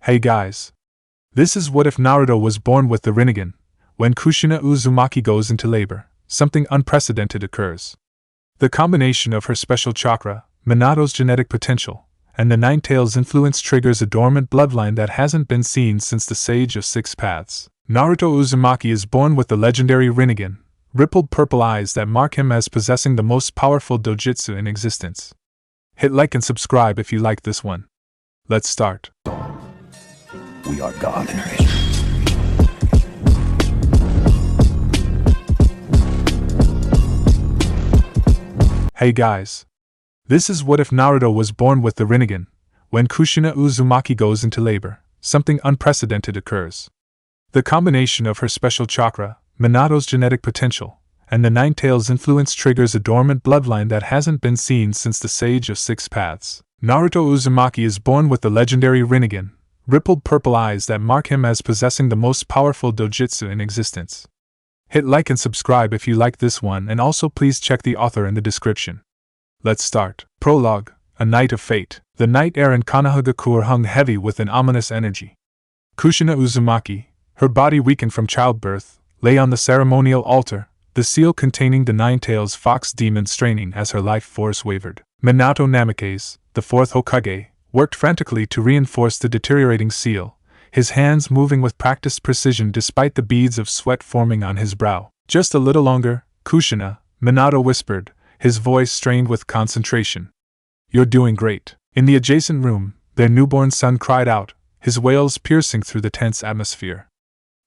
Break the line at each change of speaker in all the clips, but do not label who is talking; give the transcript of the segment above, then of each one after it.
Hey guys. This is what if Naruto was born with the Rinnegan. When Kushina Uzumaki goes into labor, something unprecedented occurs. The combination of her special chakra, Minato's genetic potential, and the Nine Tails' influence triggers a dormant bloodline that hasn't been seen since the Sage of Six Paths. Naruto Uzumaki is born with the legendary Rinnegan, rippled purple eyes that mark him as possessing the most powerful dojutsu in existence. Hit like and subscribe if you like this one. Let's start.
We are God.
Hey guys. This is what if Naruto was born with the Rinnegan. When Kushina Uzumaki goes into labor, something unprecedented occurs. The combination of her special chakra, Minato's genetic potential, and the Nine Tails' influence triggers a dormant bloodline that hasn't been seen since the Sage of Six Paths. Naruto Uzumaki is born with the legendary Rinnegan, rippled purple eyes that mark him as possessing the most powerful dojutsu in existence. Hit like and subscribe if you like this one, and also please check the author in the description. Let's start. Prologue, A Night of Fate. The night air in Konohagakure hung heavy with an ominous energy. Kushina Uzumaki, her body weakened from childbirth, lay on the ceremonial altar, the seal containing the Nine Tails fox demon straining as her life force wavered. Minato Namikaze, the fourth Hokage, worked frantically to reinforce the deteriorating seal, his hands moving with practiced precision despite the beads of sweat forming on his brow. Just a little longer, Kushina, Minato whispered, his voice strained with concentration. You're doing great. In the adjacent room, their newborn son cried out, his wails piercing through the tense atmosphere.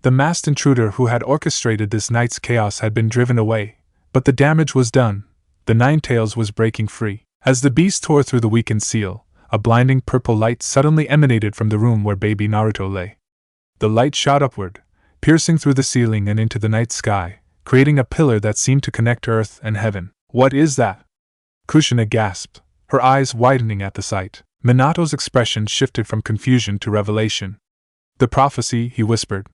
The masked intruder who had orchestrated this night's chaos had been driven away, but the damage was done. The Nine Tails was breaking free. As the beast tore through the weakened seal, a blinding purple light suddenly emanated from the room where baby Naruto lay. The light shot upward, piercing through the ceiling and into the night sky, creating a pillar that seemed to connect earth and heaven. What is that? Kushina gasped, her eyes widening at the sight. Minato's expression shifted from confusion to revelation. The prophecy, he whispered.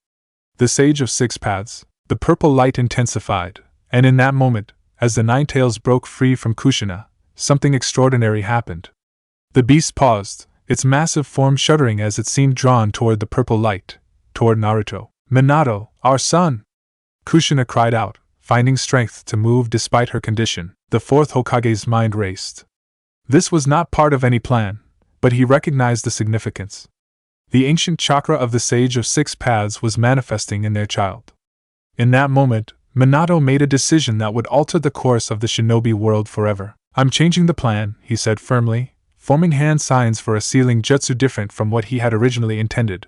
The Sage of Six Paths. The purple light intensified, and in that moment, as the Nine Tails broke free from Kushina, something extraordinary happened. The beast paused, its massive form shuddering as it seemed drawn toward the purple light, toward Naruto. Minato, our son! Kushina cried out, finding strength to move despite her condition. The fourth Hokage's mind raced. This was not part of any plan, but he recognized the significance. The ancient chakra of the Sage of Six Paths was manifesting in their child. In that moment, Minato made a decision that would alter the course of the shinobi world forever. I'm changing the plan, he said firmly, forming hand signs for a sealing jutsu different from what he had originally intended.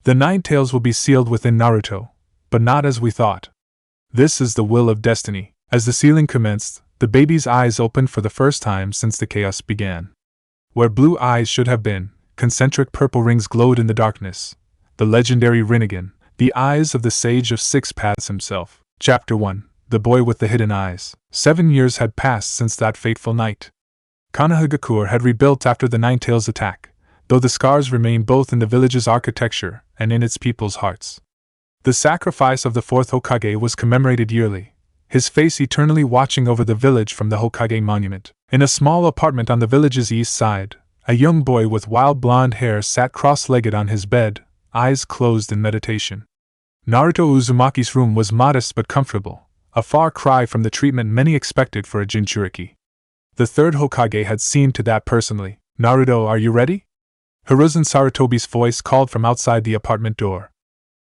The Nine Tails will be sealed within Naruto, but not as we thought. This is the will of destiny. As the sealing commenced, the baby's eyes opened for the first time since the chaos began. Where blue eyes should have been, concentric purple rings glowed in the darkness. The legendary Rinnegan, the eyes of the Sage of Six Paths himself. Chapter 1, The Boy with the Hidden Eyes. 7 years had passed since that fateful night. Konohagakure had rebuilt after the Nine Tails attack, though the scars remained both in the village's architecture and in its people's hearts. The sacrifice of the fourth Hokage was commemorated yearly, his face eternally watching over the village from the Hokage monument. In a small apartment on the village's east side, a young boy with wild blonde hair sat cross-legged on his bed, eyes closed in meditation. Naruto Uzumaki's room was modest but comfortable, a far cry from the treatment many expected for a Jinchuriki. The third Hokage had seen to that personally. Naruto, are you ready? Hiruzen Sarutobi's voice called from outside the apartment door.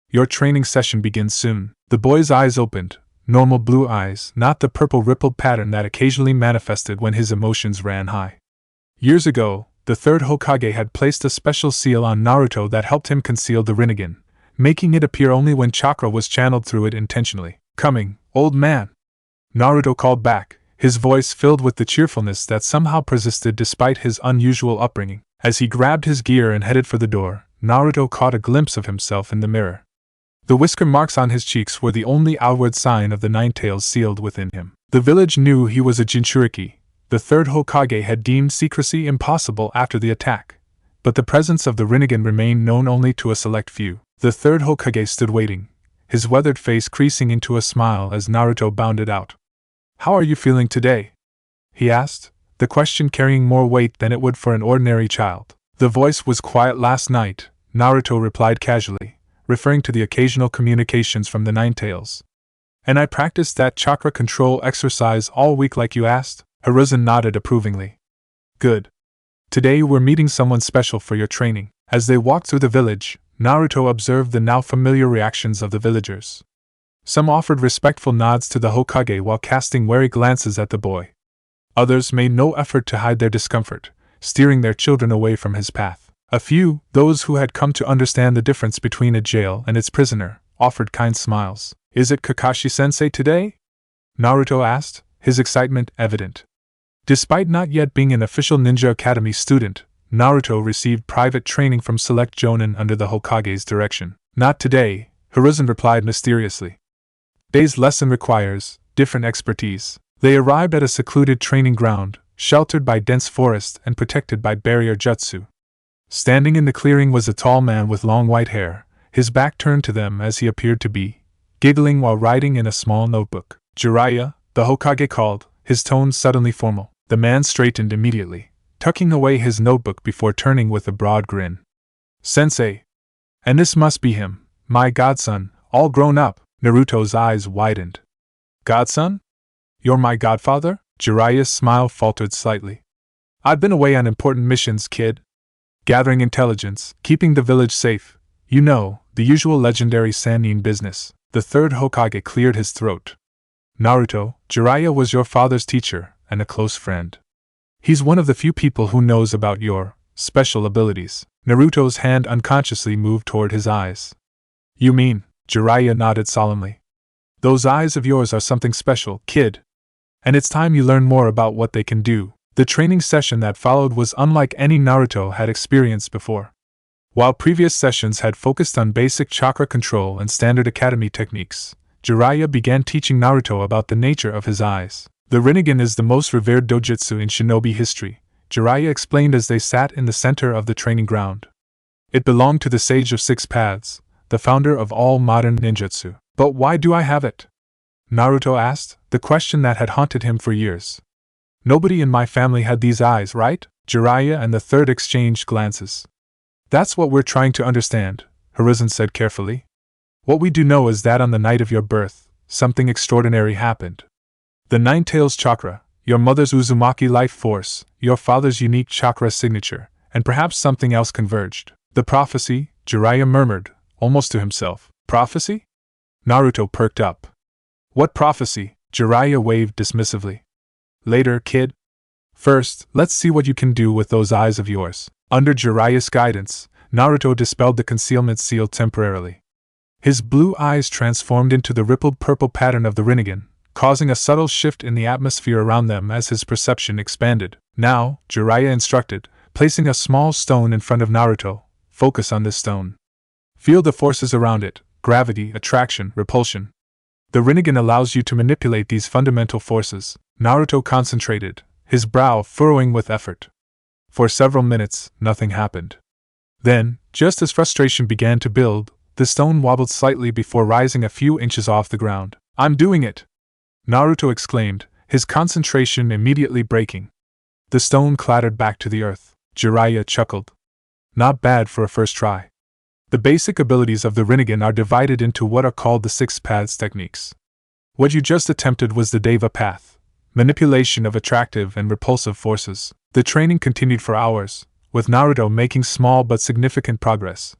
Your training session begins soon. The boy's eyes opened, normal blue eyes, not the purple rippled pattern that occasionally manifested when his emotions ran high. Years ago, the third Hokage had placed a special seal on Naruto that helped him conceal the Rinnegan, making it appear only when chakra was channeled through it intentionally. Coming, old man! Naruto called back, his voice filled with the cheerfulness that somehow persisted despite his unusual upbringing. As he grabbed his gear and headed for the door, Naruto caught a glimpse of himself in the mirror. The whisker marks on his cheeks were the only outward sign of the Nine Tails sealed within him. The village knew he was a Jinchuriki. The third Hokage had deemed secrecy impossible after the attack, but the presence of the Rinnegan remained known only to a select few. The third Hokage stood waiting, his weathered face creasing into a smile as Naruto bounded out. How are you feeling today? He asked, the question carrying more weight than it would for an ordinary child. The voice was quiet last night, Naruto replied casually, referring to the occasional communications from the Nine Tails. And I practiced that chakra control exercise all week like you asked? Hiruzen nodded approvingly. Good. Today we're meeting someone special for your training. As they walked through the village, Naruto observed the now familiar reactions of the villagers. Some offered respectful nods to the Hokage while casting wary glances at the boy. Others made no effort to hide their discomfort, steering their children away from his path. A few, those who had come to understand the difference between a jail and its prisoner, offered kind smiles. Is it Kakashi-sensei today? Naruto asked, his excitement evident. Despite not yet being an official Ninja Academy student, Naruto received private training from select jonin under the Hokage's direction. Not today, Hiruzen replied mysteriously. Today's lesson requires different expertise. They arrived at a secluded training ground, sheltered by dense forest and protected by barrier jutsu. Standing in the clearing was a tall man with long white hair, his back turned to them as he appeared to be giggling while writing in a small notebook. Jiraiya, the Hokage called, his tone suddenly formal. The man straightened immediately, tucking away his notebook before turning with a broad grin. Sensei! And this must be him, my godson, all grown up. Naruto's eyes widened. Godson? You're my godfather? Jiraiya's smile faltered slightly. I've been away on important missions, kid. Gathering intelligence, keeping the village safe. You know, the usual legendary Sannin business. The third Hokage cleared his throat. Naruto, Jiraiya was your father's teacher, and a close friend. He's one of the few people who knows about your special abilities. Naruto's hand unconsciously moved toward his eyes. You mean? Jiraiya nodded solemnly. Those eyes of yours are something special, kid. And it's time you learn more about what they can do. The training session that followed was unlike any Naruto had experienced before. While previous sessions had focused on basic chakra control and standard academy techniques, Jiraiya began teaching Naruto about the nature of his eyes. The Rinnegan is the most revered dojutsu in shinobi history, Jiraiya explained as they sat in the center of the training ground. It belonged to the Sage of Six Paths, the founder of all modern ninjutsu. But why do I have it? Naruto asked, the question that had haunted him for years. Nobody in my family had these eyes, right? Jiraiya and the third exchanged glances. That's what we're trying to understand, Hiruzen said carefully. What we do know is that on the night of your birth, something extraordinary happened. The Nine Tails chakra, your mother's Uzumaki life force, your father's unique chakra signature, and perhaps something else converged. The prophecy, Jiraiya murmured, almost to himself. Prophecy? Naruto perked up. What prophecy? Jiraiya waved dismissively. Later, kid. First, let's see what you can do with those eyes of yours. Under Jiraiya's guidance, Naruto dispelled the concealment seal temporarily. His blue eyes transformed into the rippled purple pattern of the Rinnegan, causing a subtle shift in the atmosphere around them as his perception expanded. Now, Jiraiya instructed, placing a small stone in front of Naruto. Focus on this stone. Feel the forces around it, gravity, attraction, repulsion. The Rinnegan allows you to manipulate these fundamental forces. Naruto concentrated, his brow furrowing with effort. For several minutes, nothing happened. Then, just as frustration began to build, the stone wobbled slightly before rising a few inches off the ground. I'm doing it! Naruto exclaimed, his concentration immediately breaking. The stone clattered back to the earth. Jiraiya chuckled. Not bad for a first try. The basic abilities of the Rinnegan are divided into what are called the Six Paths techniques. What you just attempted was the Deva path, manipulation of attractive and repulsive forces. The training continued for hours, with Naruto making small but significant progress.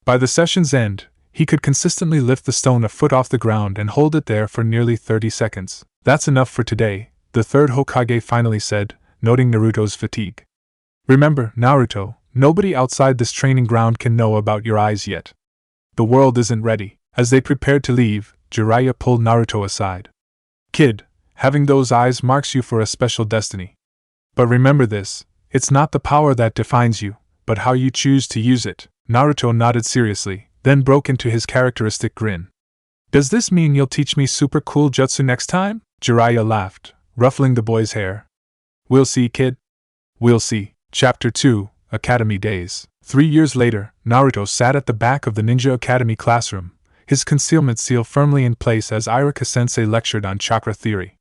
By the session's end, he could consistently lift the stone a foot off the ground and hold it there for nearly 30 seconds. That's enough for today, the third Hokage finally said, noting Naruto's fatigue. Remember, Naruto, nobody outside this training ground can know about your eyes yet. The world isn't ready. As they prepared to leave, Jiraiya pulled Naruto aside. Kid, having those eyes marks you for a special destiny. But remember this, it's not the power that defines you, but how you choose to use it. Naruto nodded seriously, then broke into his characteristic grin. Does this mean you'll teach me super cool jutsu next time? Jiraiya laughed, ruffling the boy's hair. We'll see, kid. We'll see. Chapter 2, Academy Days. 3 years later, Naruto sat at the back of the Ninja Academy classroom, his concealment seal firmly in place as Iruka-sensei lectured on chakra theory.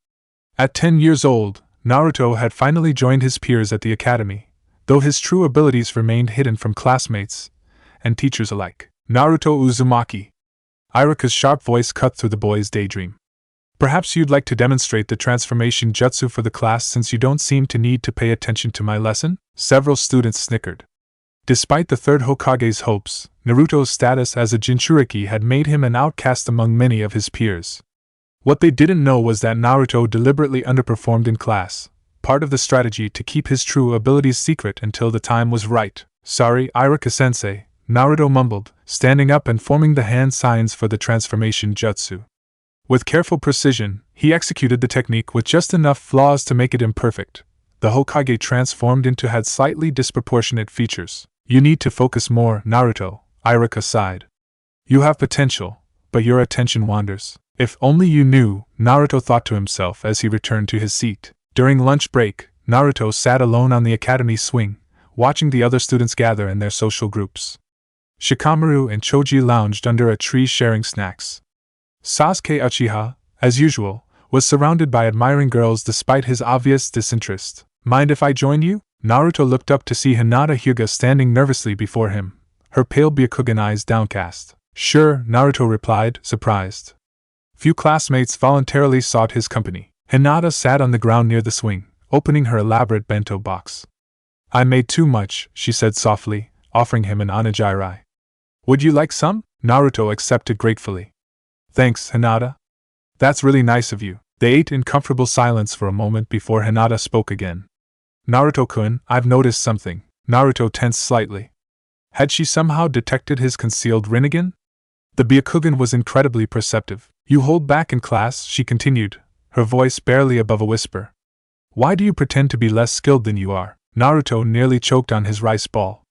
At 10 years old, Naruto had finally joined his peers at the academy, though his true abilities remained hidden from classmates, and teachers alike. Naruto Uzumaki. Irika's sharp voice cut through the boy's daydream. Perhaps you'd like to demonstrate the transformation jutsu for the class since you don't seem to need to pay attention to my lesson? Several students snickered. Despite the third Hokage's hopes, Naruto's status as a Jinchuriki had made him an outcast among many of his peers. What they didn't know was that Naruto deliberately underperformed in class, part of the strategy to keep his true abilities secret until the time was right. Sorry, Irika-sensei, Naruto mumbled, standing up and forming the hand signs for the transformation jutsu. With careful precision, he executed the technique with just enough flaws to make it imperfect. The Hokage transformed into had slightly disproportionate features. You need to focus more, Naruto, Irika sighed. You have potential, but your attention wanders. If only you knew, Naruto thought to himself as he returned to his seat. During lunch break, Naruto sat alone on the academy swing, watching the other students gather in their social groups. Shikamaru and Choji lounged under a tree sharing snacks. Sasuke Uchiha, as usual, was surrounded by admiring girls despite his obvious disinterest. Mind if I join you? Naruto looked up to see Hinata Hyuga standing nervously before him, her pale Byakugan eyes downcast. Sure, Naruto replied, surprised. Few classmates voluntarily sought his company. Hinata sat on the ground near the swing, opening her elaborate bento box. I made too much, she said softly, offering him an onigiri. Would you like some? Naruto accepted gratefully. Thanks, Hinata. That's really nice of you. They ate in comfortable silence for a moment before Hinata spoke again. Naruto-kun, I've noticed something. Naruto tensed slightly. Had she somehow detected his concealed Rinnegan? The Byakugan was incredibly perceptive. You hold back in class, she continued, her voice barely above a whisper. Why do you pretend to be less skilled than you are? Naruto nearly choked on his rice ball.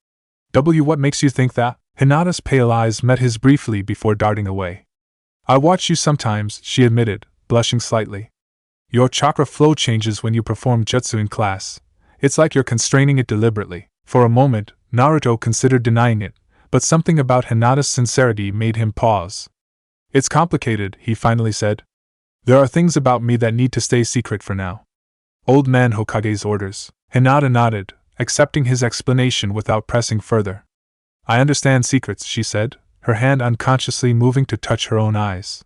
What makes you think that? Hinata's pale eyes met his briefly before darting away. I watch you sometimes, she admitted, blushing slightly. Your chakra flow changes when you perform jutsu in class. It's like you're constraining it deliberately. For a moment, Naruto considered denying it, but something about Hinata's sincerity made him pause. It's complicated, he finally said. There are things about me that need to stay secret for now. Old man Hokage's orders. Hinata nodded, accepting his explanation without pressing further. I understand secrets, she said, her hand unconsciously moving to touch her own eyes.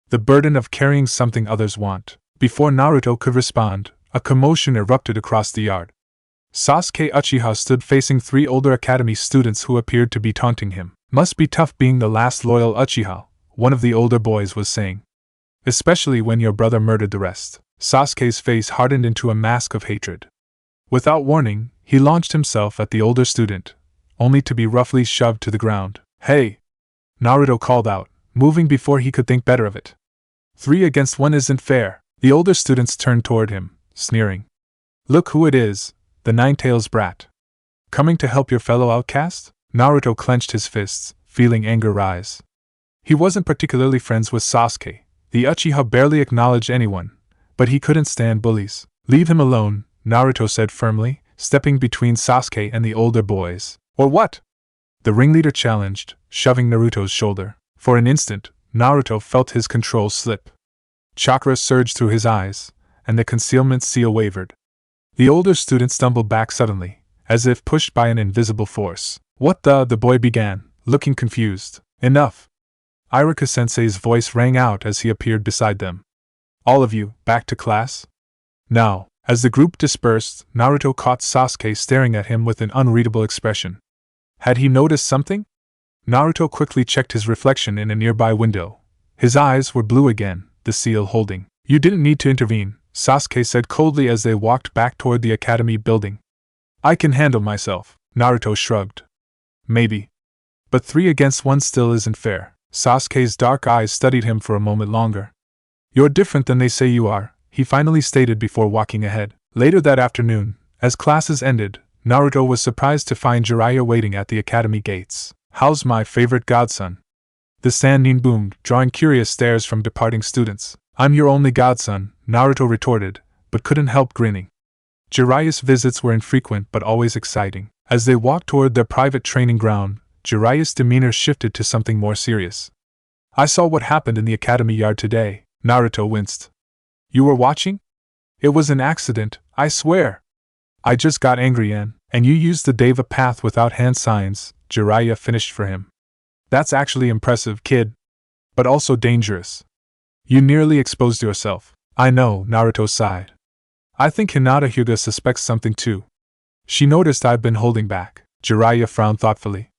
The burden of carrying something others want. Before Naruto could respond, a commotion erupted across the yard. Sasuke Uchiha stood facing 3 older academy students who appeared to be taunting him. Must be tough being the last loyal Uchiha, one of the older boys was saying. Especially when your brother murdered the rest. Sasuke's face hardened into a mask of hatred. Without warning, he launched himself at the older student, only to be roughly shoved to the ground. Hey! Naruto called out, moving before he could think better of it. 3 against 1 isn't fair. The older students turned toward him, sneering. Look who it is, the Nine-Tails brat. Coming to help your fellow outcast? Naruto clenched his fists, feeling anger rise. He wasn't particularly friends with Sasuke. The Uchiha barely acknowledged anyone, but he couldn't stand bullies. Leave him alone, Naruto said firmly, stepping between Sasuke and the older boys. Or what? The ringleader challenged, shoving Naruto's shoulder. For an instant, Naruto felt his control slip. Chakra surged through his eyes, and the concealment seal wavered. The older student stumbled back suddenly, as if pushed by an invisible force. What the boy began, looking confused. Enough! Irika-sensei's voice rang out as he appeared beside them. All of you, back to class? Now, as the group dispersed, Naruto caught Sasuke staring at him with an unreadable expression. Had he noticed something? Naruto quickly checked his reflection in a nearby window. His eyes were blue again, the seal holding. You didn't need to intervene, Sasuke said coldly as they walked back toward the academy building. I can handle myself, Naruto shrugged. Maybe. But 3 against 1 still isn't fair. Sasuke's dark eyes studied him for a moment longer. You're different than they say you are, he finally stated before walking ahead. Later that afternoon, as classes ended, Naruto was surprised to find Jiraiya waiting at the academy gates. How's my favorite godson? The Sannin boomed, drawing curious stares from departing students. I'm your only godson, Naruto retorted, but couldn't help grinning. Jiraiya's visits were infrequent but always exciting. As they walked toward their private training ground, Jiraiya's demeanor shifted to something more serious. I saw what happened in the academy yard today, Naruto winced. You were watching? It was an accident, I swear. I just got angry and you used the Deva path without hand signs, Jiraiya finished for him. That's actually impressive, kid. But also dangerous. You nearly exposed yourself. I know, Naruto sighed. I think Hinata Hyuga suspects something too. She noticed I've been holding back. Jiraiya frowned thoughtfully.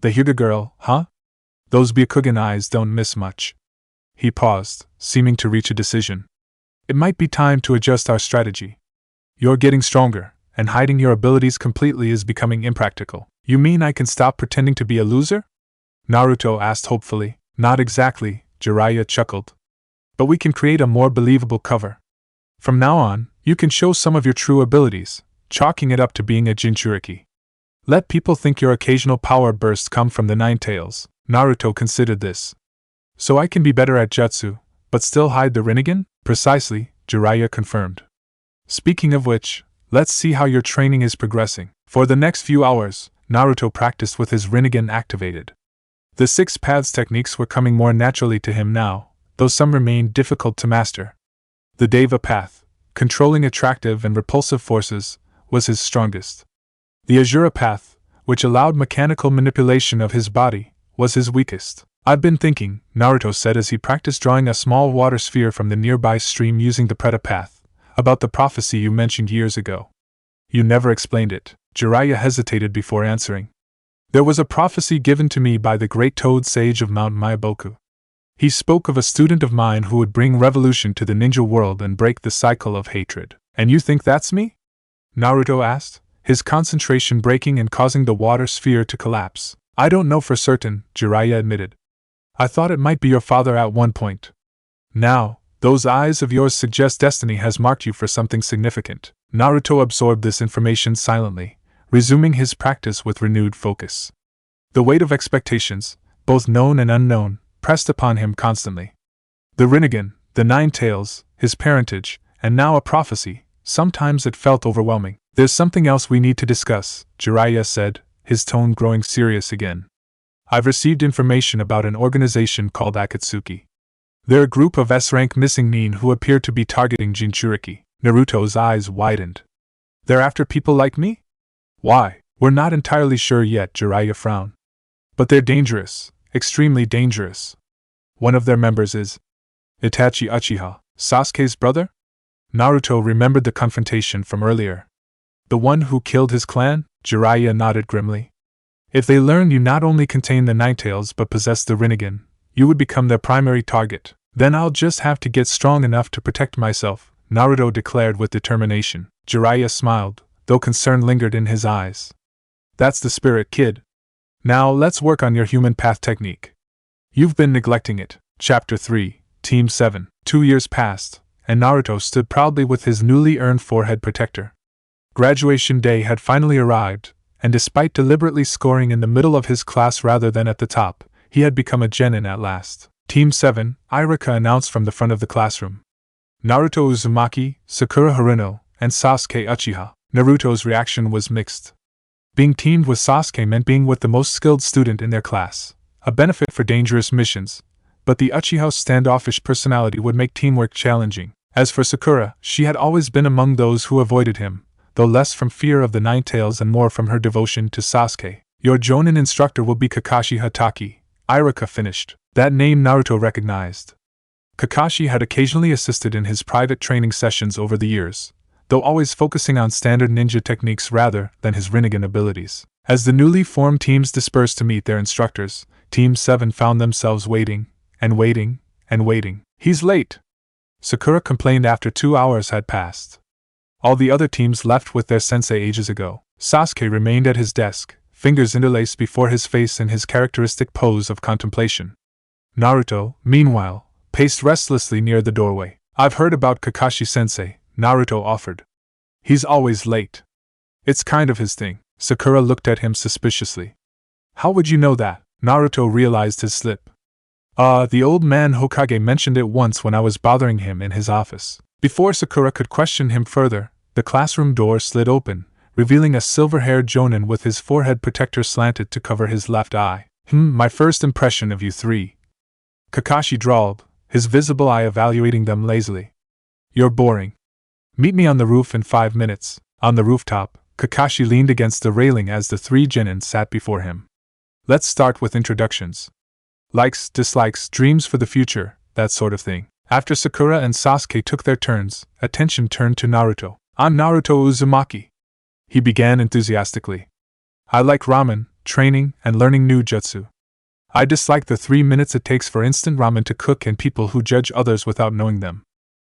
The Hyuga girl, huh? Those Byakugan eyes don't miss much. He paused, seeming to reach a decision. It might be time to adjust our strategy. You're getting stronger, and hiding your abilities completely is becoming impractical. You mean I can stop pretending to be a loser? Naruto asked hopefully. Not exactly, Jiraiya chuckled. But we can create a more believable cover. From now on, you can show some of your true abilities, chalking it up to being a Jinchuriki. Let people think your occasional power bursts come from the Nine Tails. Naruto considered this. So I can be better at jutsu, but still hide the Rinnegan? Precisely, Jiraiya confirmed. Speaking of which, let's see how your training is progressing. For the next few hours, Naruto practiced with his Rinnegan activated. The 6 paths techniques were coming more naturally to him now, though some remained difficult to master. The Deva path, controlling attractive and repulsive forces, was his strongest. The Azura path, which allowed mechanical manipulation of his body, was his weakest. I've been thinking, Naruto said as he practiced drawing a small water sphere from the nearby stream using the Preta path, about the prophecy you mentioned years ago. You never explained it. Jiraiya hesitated before answering. There was a prophecy given to me by the great Toad Sage of Mount Myaboku. He spoke of a student of mine who would bring revolution to the ninja world and break the cycle of hatred. And you think that's me? Naruto asked, his concentration breaking and causing the water sphere to collapse. I don't know for certain, Jiraiya admitted. I thought it might be your father at one point. Now, those eyes of yours suggest destiny has marked you for something significant. Naruto absorbed this information silently, resuming his practice with renewed focus. The weight of expectations, both known and unknown, pressed upon him constantly. The Rinnegan, the Nine Tails, his parentage, and now a prophecy. Sometimes it felt overwhelming. There's something else we need to discuss, Jiraiya said, his tone growing serious again. I've received information about an organization called Akatsuki. They're a group of S-rank missing nin who appear to be targeting Jinchuriki. Naruto's eyes widened. They're after people like me? Why? We're not entirely sure yet, Jiraiya frowned. But they're dangerous, extremely dangerous. One of their members is Itachi Uchiha, Sasuke's brother? Naruto remembered the confrontation from earlier. The one who killed his clan? Jiraiya nodded grimly. If they learned you not only contain the Nine Tails but possess the Rinnegan, you would become their primary target. Then I'll just have to get strong enough to protect myself, Naruto declared with determination. Jiraiya smiled, though concern lingered in his eyes. That's the spirit, kid. Now let's work on your human path technique. You've been neglecting it. Chapter 3, Team 7. 2 years passed, and Naruto stood proudly with his newly earned forehead protector. Graduation day had finally arrived, and despite deliberately scoring in the middle of his class rather than at the top, he had become a genin at last. Team 7, Irika announced from the front of the classroom. Naruto Uzumaki, Sakura Haruno, and Sasuke Uchiha. Naruto's reaction was mixed. Being teamed with Sasuke meant being with the most skilled student in their class, a benefit for dangerous missions, but the Uchiha's standoffish personality would make teamwork challenging. As for Sakura, she had always been among those who avoided him, though less from fear of the Nine Tails and more from her devotion to Sasuke. Your Jonin instructor will be Kakashi Hatake, Irika finished. That name Naruto recognized. Kakashi had occasionally assisted in his private training sessions over the years, though always focusing on standard ninja techniques rather than his Rinnegan abilities. As the newly formed teams dispersed to meet their instructors, Team 7 found themselves waiting, and waiting, and waiting. He's late! Sakura complained after 2 hours had passed. All the other teams left with their sensei ages ago. Sasuke remained at his desk, fingers interlaced before his face in his characteristic pose of contemplation. Naruto, meanwhile, paced restlessly near the doorway. I've heard about Kakashi-sensei, Naruto offered. He's always late. It's kind of his thing. Sakura looked at him suspiciously. How would you know that? Naruto realized his slip. The old man Hokage mentioned it once when I was bothering him in his office. Before Sakura could question him further, the classroom door slid open, revealing a silver-haired jonin with his forehead protector slanted to cover his left eye. My first impression of you three. Kakashi drawled, his visible eye evaluating them lazily. You're boring. Meet me on the roof in 5 minutes. On the rooftop, Kakashi leaned against the railing as the 3 genin sat before him. Let's start with introductions. Likes, dislikes, dreams for the future, that sort of thing. After Sakura and Sasuke took their turns, attention turned to Naruto. I'm Naruto Uzumaki, he began enthusiastically. I like ramen, training, and learning new jutsu. I dislike the 3 minutes it takes for instant ramen to cook and people who judge others without knowing them.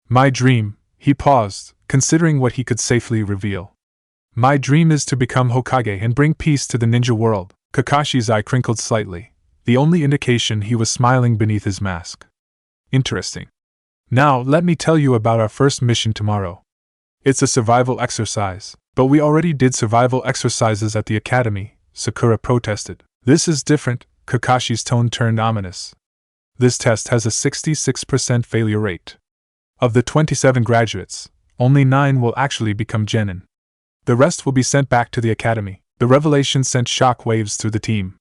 My dream, he paused, considering what he could safely reveal. My dream is to become Hokage and bring peace to the ninja world. Kakashi's eye crinkled slightly, the only indication he was smiling beneath his mask. Interesting. Now, let me tell you about our first mission tomorrow. It's a survival exercise, but we already did survival exercises at the academy, Sakura protested. This is different, Kakashi's tone turned ominous. This test has a 66% failure rate. Of the 27 graduates, only 9 will actually become genin. The rest will be sent back to the academy. The revelation sent shock waves through the team.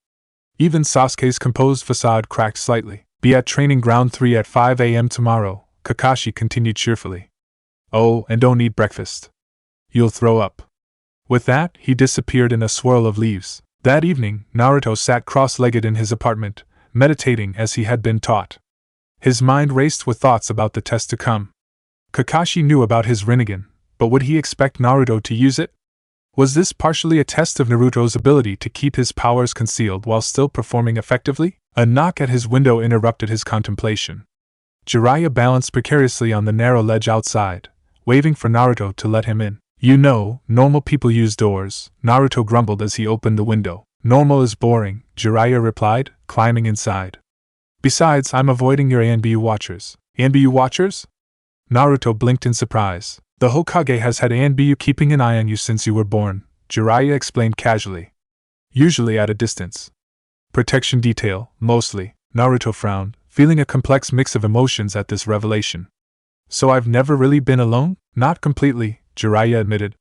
Even Sasuke's composed facade cracked slightly. Be at training ground 3 at 5 a.m. tomorrow, Kakashi continued cheerfully. Oh, and don't eat breakfast. You'll throw up. With that, he disappeared in a swirl of leaves. That evening, Naruto sat cross-legged in his apartment, meditating as he had been taught. His mind raced with thoughts about the test to come. Kakashi knew about his Rinnegan, but would he expect Naruto to use it? Was this partially a test of Naruto's ability to keep his powers concealed while still performing effectively? A knock at his window interrupted his contemplation. Jiraiya balanced precariously on the narrow ledge outside, waving for Naruto to let him in. You know, normal people use doors, Naruto grumbled as he opened the window. Normal is boring, Jiraiya replied, climbing inside. Besides, I'm avoiding your ANBU watchers. ANBU watchers? Naruto blinked in surprise. The Hokage has had ANBU keeping an eye on you since you were born, Jiraiya explained casually. Usually at a distance. Protection detail, mostly, Naruto frowned, feeling a complex mix of emotions at this revelation. So I've never really been alone? Not completely, Jiraiya admitted.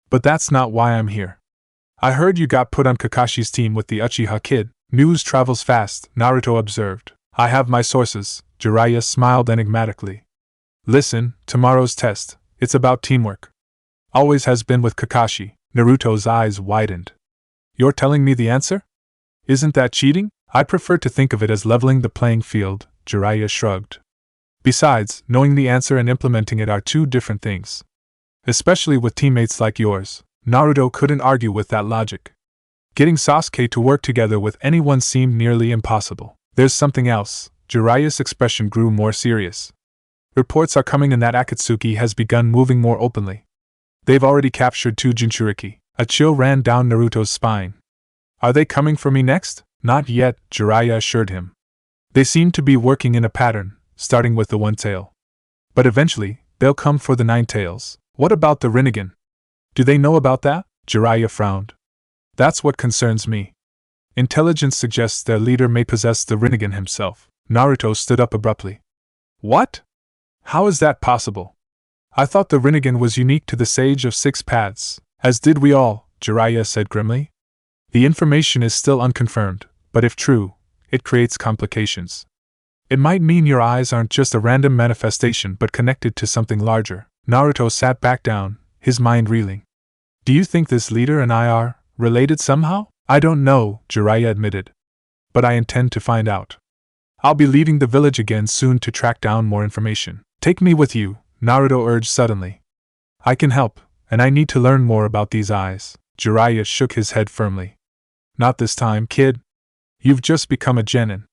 But that's not why I'm here. I heard you got put on Kakashi's team with the Uchiha kid. News travels fast, Naruto observed. I have my sources, Jiraiya smiled enigmatically. Listen, tomorrow's test, it's about teamwork. Always has been with Kakashi. Naruto's eyes widened. You're telling me the answer? Isn't that cheating? I prefer to think of it as leveling the playing field, Jiraiya shrugged. Besides, knowing the answer and implementing it are two different things. Especially with teammates like yours. Naruto couldn't argue with that logic. Getting Sasuke to work together with anyone seemed nearly impossible. There's something else. Jiraiya's expression grew more serious. Reports are coming in that Akatsuki has begun moving more openly. They've already captured 2 Jinchuriki. A chill ran down Naruto's spine. Are they coming for me next? Not yet, Jiraiya assured him. They seem to be working in a pattern, starting with the 1 tail. But eventually, they'll come for the 9 tails. What about the Rinnegan? Do they know about that? Jiraiya frowned. That's what concerns me. Intelligence suggests their leader may possess the Rinnegan himself. Naruto stood up abruptly. What? How is that possible? I thought the Rinnegan was unique to the Sage of 6 Paths, as did we all, Jiraiya said grimly. The information is still unconfirmed, but if true, it creates complications. It might mean your eyes aren't just a random manifestation but connected to something larger. Naruto sat back down, his mind reeling. Do you think this leader and I are related somehow? I don't know, Jiraiya admitted. But I intend to find out. I'll be leaving the village again soon to track down more information. Take me with you, Naruto urged suddenly. I can help, and I need to learn more about these eyes. Jiraiya shook his head firmly. Not this time, kid. You've just become a genin.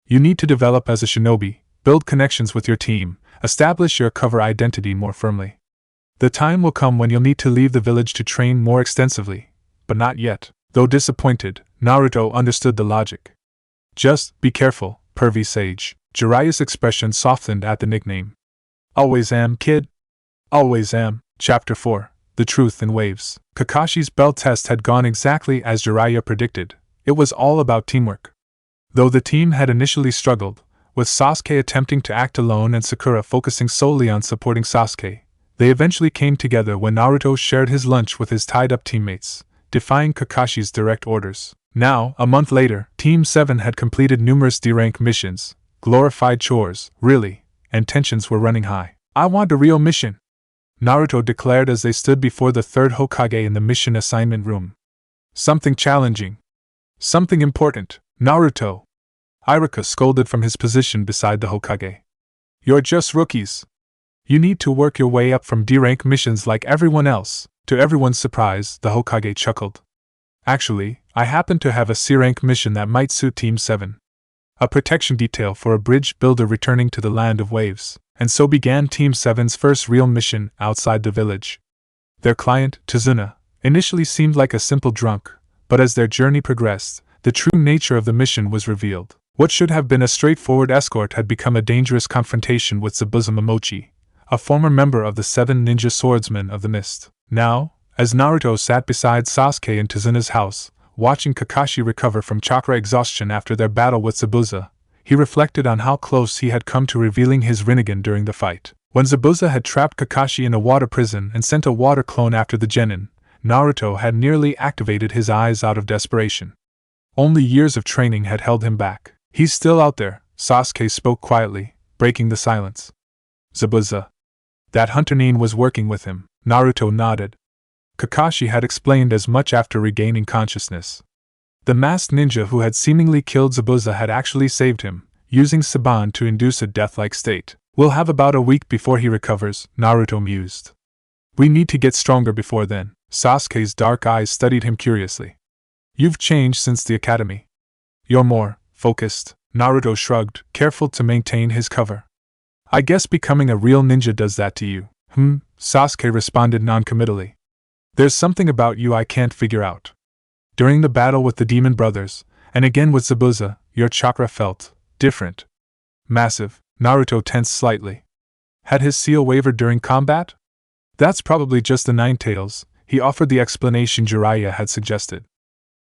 You need to develop as a shinobi, build connections with your team, establish your cover identity more firmly. The time will come when you'll need to leave the village to train more extensively, but not yet. Though disappointed, Naruto understood the logic. Just be careful, pervy sage. Jiraiya's expression softened at the nickname. Always am, kid. Always am. Chapter 4. The Truth in Waves. Kakashi's bell test had gone exactly as Jiraiya predicted. It was all about teamwork. Though the team had initially struggled, with Sasuke attempting to act alone and Sakura focusing solely on supporting Sasuke, they eventually came together when Naruto shared his lunch with his tied-up teammates, defying Kakashi's direct orders. Now, a month later, Team 7 had completed numerous D-rank missions, glorified chores, really, and tensions were running high. I want a real mission, Naruto declared as they stood before the 3rd Hokage in the mission assignment room. Something challenging. Something important, Naruto. Iruka scolded from his position beside the Hokage. You're just rookies. You need to work your way up from D-rank missions like everyone else. To everyone's surprise, the Hokage chuckled. Actually, I happen to have a C-rank mission that might suit Team 7. A protection detail for a bridge builder returning to the Land of Waves, and so began Team 7's first real mission outside the village. Their client, Tazuna, initially seemed like a simple drunk, but as their journey progressed, the true nature of the mission was revealed. What should have been a straightforward escort had become a dangerous confrontation with Zabuza Momochi, a former member of the 7 ninja swordsmen of the mist. Now, as Naruto sat beside Sasuke in Tazuna's house, watching Kakashi recover from chakra exhaustion after their battle with Zabuza, he reflected on how close he had come to revealing his Rinnegan during the fight. When Zabuza had trapped Kakashi in a water prison and sent a water clone after the genin, Naruto had nearly activated his eyes out of desperation. Only years of training had held him back. He's still out there, Sasuke spoke quietly, breaking the silence. Zabuza. That hunter Nin was working with him, Naruto nodded. Kakashi had explained as much after regaining consciousness. The masked ninja who had seemingly killed Zabuza had actually saved him, using Saban to induce a death-like state. We'll have about a week before he recovers, Naruto mused. We need to get stronger before then. Sasuke's dark eyes studied him curiously. You've changed since the academy. You're more focused, Naruto shrugged, careful to maintain his cover. I guess becoming a real ninja does that to you. Sasuke responded noncommittally. There's something about you I can't figure out. During the battle with the demon brothers, and again with Zabuza, your chakra felt different. Massive. Naruto tensed slightly. Had his seal wavered during combat? That's probably just the Nine Tails, he offered the explanation Jiraiya had suggested.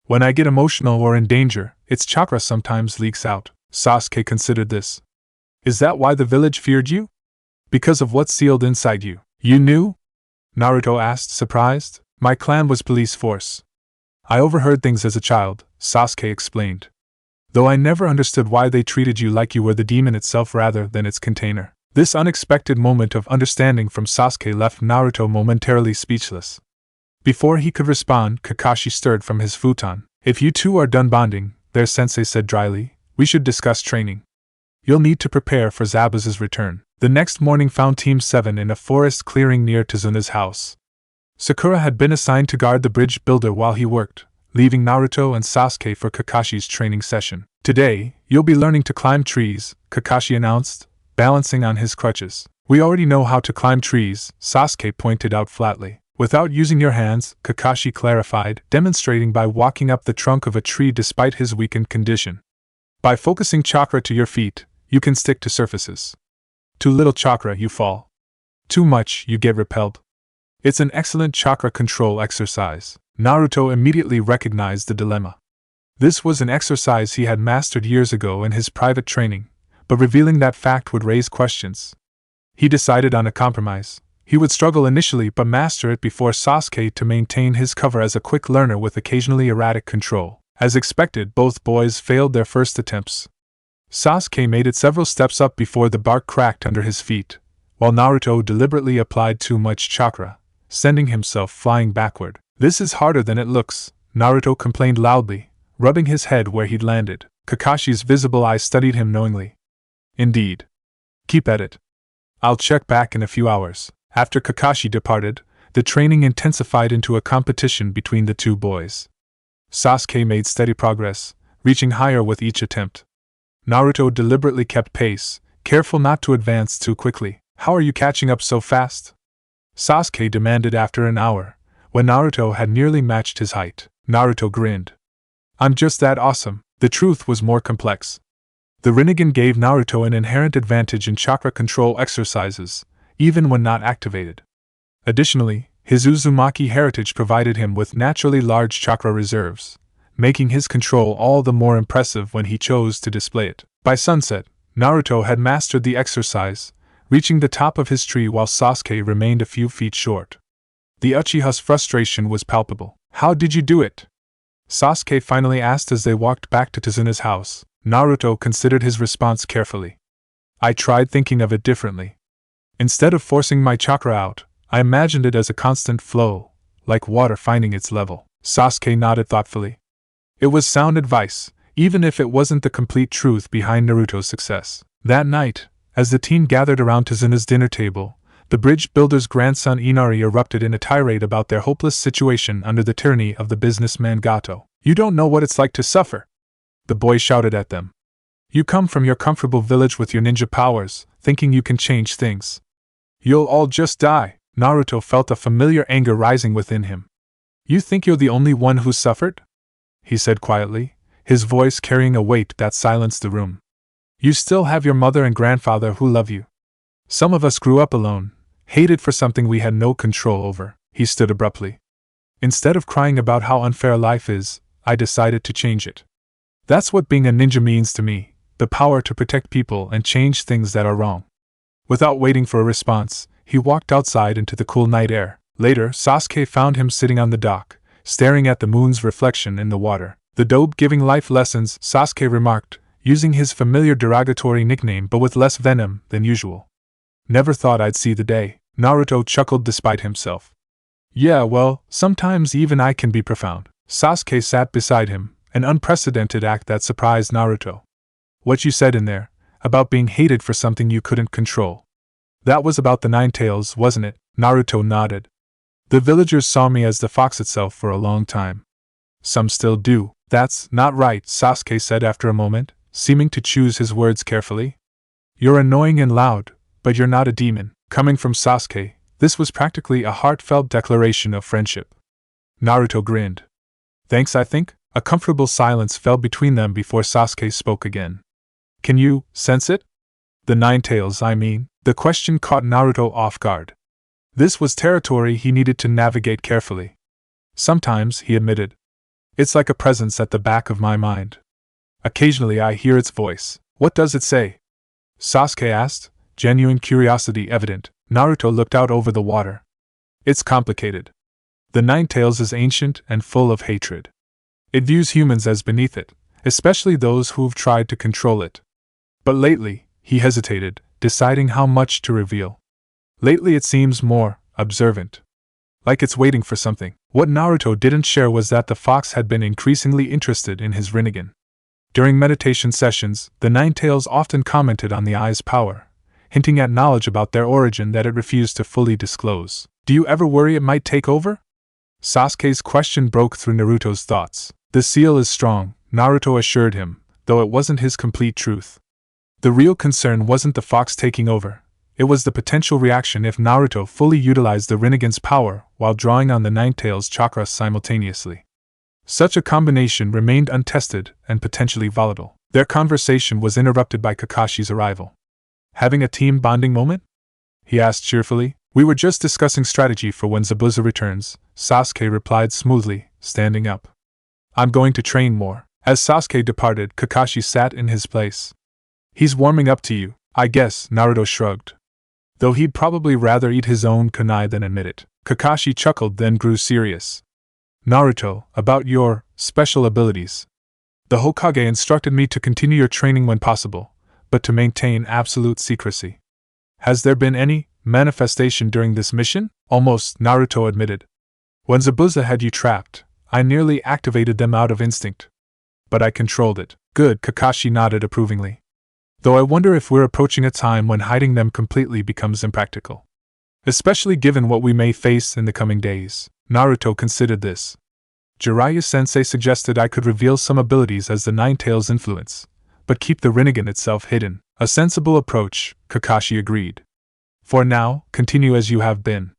When I get emotional or in danger, its chakra sometimes leaks out. Sasuke considered this. Is that why the village feared you? Because of what's sealed inside you. You knew? Naruto asked, surprised. My clan was police force. I overheard things as a child, Sasuke explained. Though I never understood why they treated you like you were the demon itself rather than its container. This unexpected moment of understanding from Sasuke left Naruto momentarily speechless. Before he could respond, Kakashi stirred from his futon. If you two are done bonding, their sensei said dryly, we should discuss training. You'll need to prepare for Zabuza's return. The next morning found Team 7 in a forest clearing near Tazuna's house. Sakura had been assigned to guard the bridge builder while he worked, leaving Naruto and Sasuke for Kakashi's training session. Today, you'll be learning to climb trees, Kakashi announced, balancing on his crutches. We already know how to climb trees, Sasuke pointed out flatly. Without using your hands, Kakashi clarified, demonstrating by walking up the trunk of a tree despite his weakened condition. By focusing chakra to your feet, you can stick to surfaces. Too little chakra, you fall. Too much, you get repelled. It's an excellent chakra control exercise. Naruto immediately recognized the dilemma. This was an exercise he had mastered years ago in his private training, but revealing that fact would raise questions. He decided on a compromise. He would struggle initially but master it before Sasuke to maintain his cover as a quick learner with occasionally erratic control. As expected, both boys failed their first attempts. Sasuke made it several steps up before the bark cracked under his feet, while Naruto deliberately applied too much chakra, sending himself flying backward. This is harder than it looks, Naruto complained loudly, rubbing his head where he'd landed. Kakashi's visible eyes studied him knowingly. Indeed. Keep at it. I'll check back in a few hours. After Kakashi departed, the training intensified into a competition between the two boys. Sasuke made steady progress, reaching higher with each attempt. Naruto deliberately kept pace, careful not to advance too quickly. How are you catching up so fast? Sasuke demanded after an hour, when Naruto had nearly matched his height. Naruto grinned. I'm just that awesome. The truth was more complex. The Rinnegan gave Naruto an inherent advantage in chakra control exercises, even when not activated. Additionally, his Uzumaki heritage provided him with naturally large chakra reserves, making his control all the more impressive when he chose to display it. By sunset, Naruto had mastered the exercise, reaching the top of his tree while Sasuke remained a few feet short. The Uchiha's frustration was palpable. How did you do it? Sasuke finally asked as they walked back to Tazuna's house. Naruto considered his response carefully. I tried thinking of it differently. Instead of forcing my chakra out, I imagined it as a constant flow, like water finding its level. Sasuke nodded thoughtfully. It was sound advice, even if it wasn't the complete truth behind Naruto's success. That night, as the team gathered around Tazuna's dinner table, the bridge builder's grandson Inari erupted in a tirade about their hopeless situation under the tyranny of the businessman Gato. "You don't know what it's like to suffer," the boy shouted at them. "You come from your comfortable village with your ninja powers, thinking you can change things. You'll all just die." Naruto felt a familiar anger rising within him. "You think you're the only one who suffered?" he said quietly, his voice carrying a weight that silenced the room. "You still have your mother and grandfather who love you. Some of us grew up alone, hated for something we had no control over." He stood abruptly. "Instead of crying about how unfair life is, I decided to change it. That's what being a ninja means to me, the power to protect people and change things that are wrong." Without waiting for a response, he walked outside into the cool night air. Later, Sasuke found him sitting on the dock, staring at the moon's reflection in the water. "The dope giving life lessons," Sasuke remarked, using his familiar derogatory nickname but with less venom than usual. "Never thought I'd see the day." Naruto chuckled despite himself. "Yeah, well, sometimes even I can be profound." Sasuke sat beside him, an unprecedented act that surprised Naruto. "What you said in there, about being hated for something you couldn't control. That was about the Nine Tails, wasn't it?" Naruto nodded. "The villagers saw me as the fox itself for a long time. Some still do." "That's not right," Sasuke said after a moment, seeming to choose his words carefully. "You're annoying and loud, but you're not a demon." Coming from Sasuke, this was practically a heartfelt declaration of friendship. Naruto grinned. "Thanks, I think." A comfortable silence fell between them before Sasuke spoke again. "Can you sense it? The Nine Tails, I mean." The question caught Naruto off guard. This was territory he needed to navigate carefully. "Sometimes," he admitted. "It's like a presence at the back of my mind. Occasionally I hear its voice." "What does it say?" Sasuke asked, genuine curiosity evident. Naruto looked out over the water. "It's complicated. The Nine Tails is ancient and full of hatred. It views humans as beneath it, especially those who've tried to control it. But lately," he hesitated, deciding how much to reveal. "Lately it seems more observant. Like it's waiting for something." What Naruto didn't share was that the fox had been increasingly interested in his Rinnegan. During meditation sessions, the Nine Tails often commented on the eye's power, hinting at knowledge about their origin that it refused to fully disclose. "Do you ever worry it might take over?" Sasuke's question broke through Naruto's thoughts. "The seal is strong," Naruto assured him, though it wasn't his complete truth. The real concern wasn't the fox taking over. It was the potential reaction if Naruto fully utilized the Rinnegan's power while drawing on the Nine Tails chakra simultaneously. Such a combination remained untested and potentially volatile. Their conversation was interrupted by Kakashi's arrival. "Having a team bonding moment?" he asked cheerfully. "We were just discussing strategy for when Zabuza returns," Sasuke replied smoothly, standing up. "I'm going to train more." As Sasuke departed, Kakashi sat in his place. "He's warming up to you, I guess," Naruto shrugged. Though he'd probably rather eat his own kunai than admit it. Kakashi chuckled, then grew serious. "Naruto, about your special abilities. The Hokage instructed me to continue your training when possible, but to maintain absolute secrecy. Has there been any manifestation during this mission?" "Almost," Naruto admitted. "When Zabuza had you trapped, I nearly activated them out of instinct. But I controlled it." "Good," Kakashi nodded approvingly. "Though I wonder if we're approaching a time when hiding them completely becomes impractical. Especially given what we may face in the coming days." Naruto considered this. "Jiraiya-sensei suggested I could reveal some abilities as the Nine Tails influence, but keep the Rinnegan itself hidden." "A sensible approach," Kakashi agreed. "For now, continue as you have been.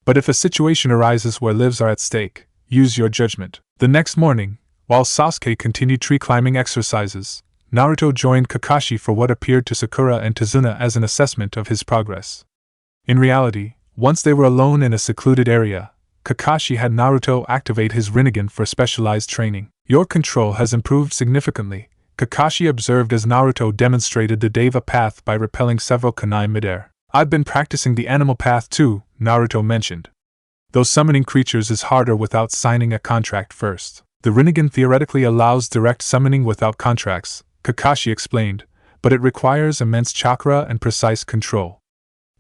But if a situation arises where lives are at stake, use your judgment." The next morning, while Sasuke continued tree-climbing exercises, Naruto joined Kakashi for what appeared to Sakura and Tazuna as an assessment of his progress. In reality, once they were alone in a secluded area, Kakashi had Naruto activate his Rinnegan for specialized training. "Your control has improved significantly," Kakashi observed as Naruto demonstrated the Deva path by repelling several kunai midair. "I've been practicing the animal path too," Naruto mentioned. "Though summoning creatures is harder without signing a contract first. The Rinnegan theoretically allows direct summoning without contracts," Kakashi explained, "but it requires immense chakra and precise control.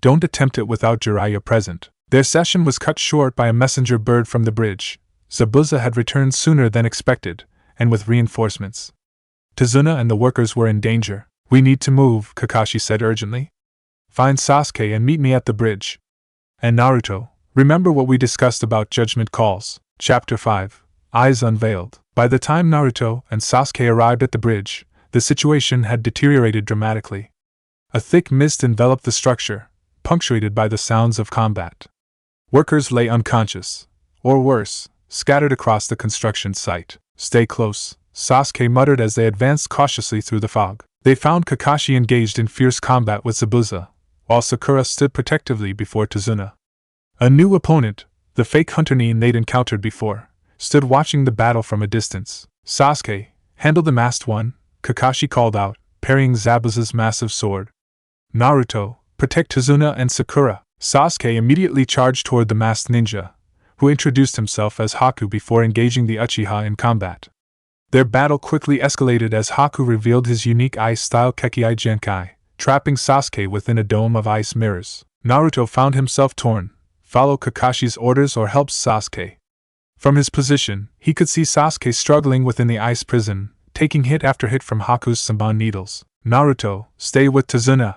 Don't attempt it without Jiraiya present." Their session was cut short by a messenger bird from the bridge. Zabuza had returned sooner than expected, and with reinforcements. Tazuna and the workers were in danger. We need to move, Kakashi said urgently. Find Sasuke and meet me at the bridge. And Naruto, remember what we discussed about judgment calls. Chapter 5, Eyes Unveiled. By the time Naruto and Sasuke arrived at the bridge, the situation had deteriorated dramatically. A thick mist enveloped the structure, punctuated by the sounds of combat. Workers lay unconscious, or worse, scattered across the construction site. Stay close, Sasuke muttered as they advanced cautiously through the fog. They found Kakashi engaged in fierce combat with Zabuza, while Sakura stood protectively before Tazuna. A new opponent, the fake hunter Nin they'd encountered before, stood watching the battle from a distance. Sasuke, handle the masked one, Kakashi called out, parrying Zabuza's massive sword. Naruto, protect Tazuna and Sakura. Sasuke immediately charged toward the masked ninja, who introduced himself as Haku before engaging the Uchiha in combat. Their battle quickly escalated as Haku revealed his unique ice-style Kekkai Genkai, trapping Sasuke within a dome of ice mirrors. Naruto found himself torn, follow Kakashi's orders or help Sasuke. From his position, he could see Sasuke struggling within the ice prison, taking hit after hit from Haku's Senbon needles. Naruto, stay with Tazuna,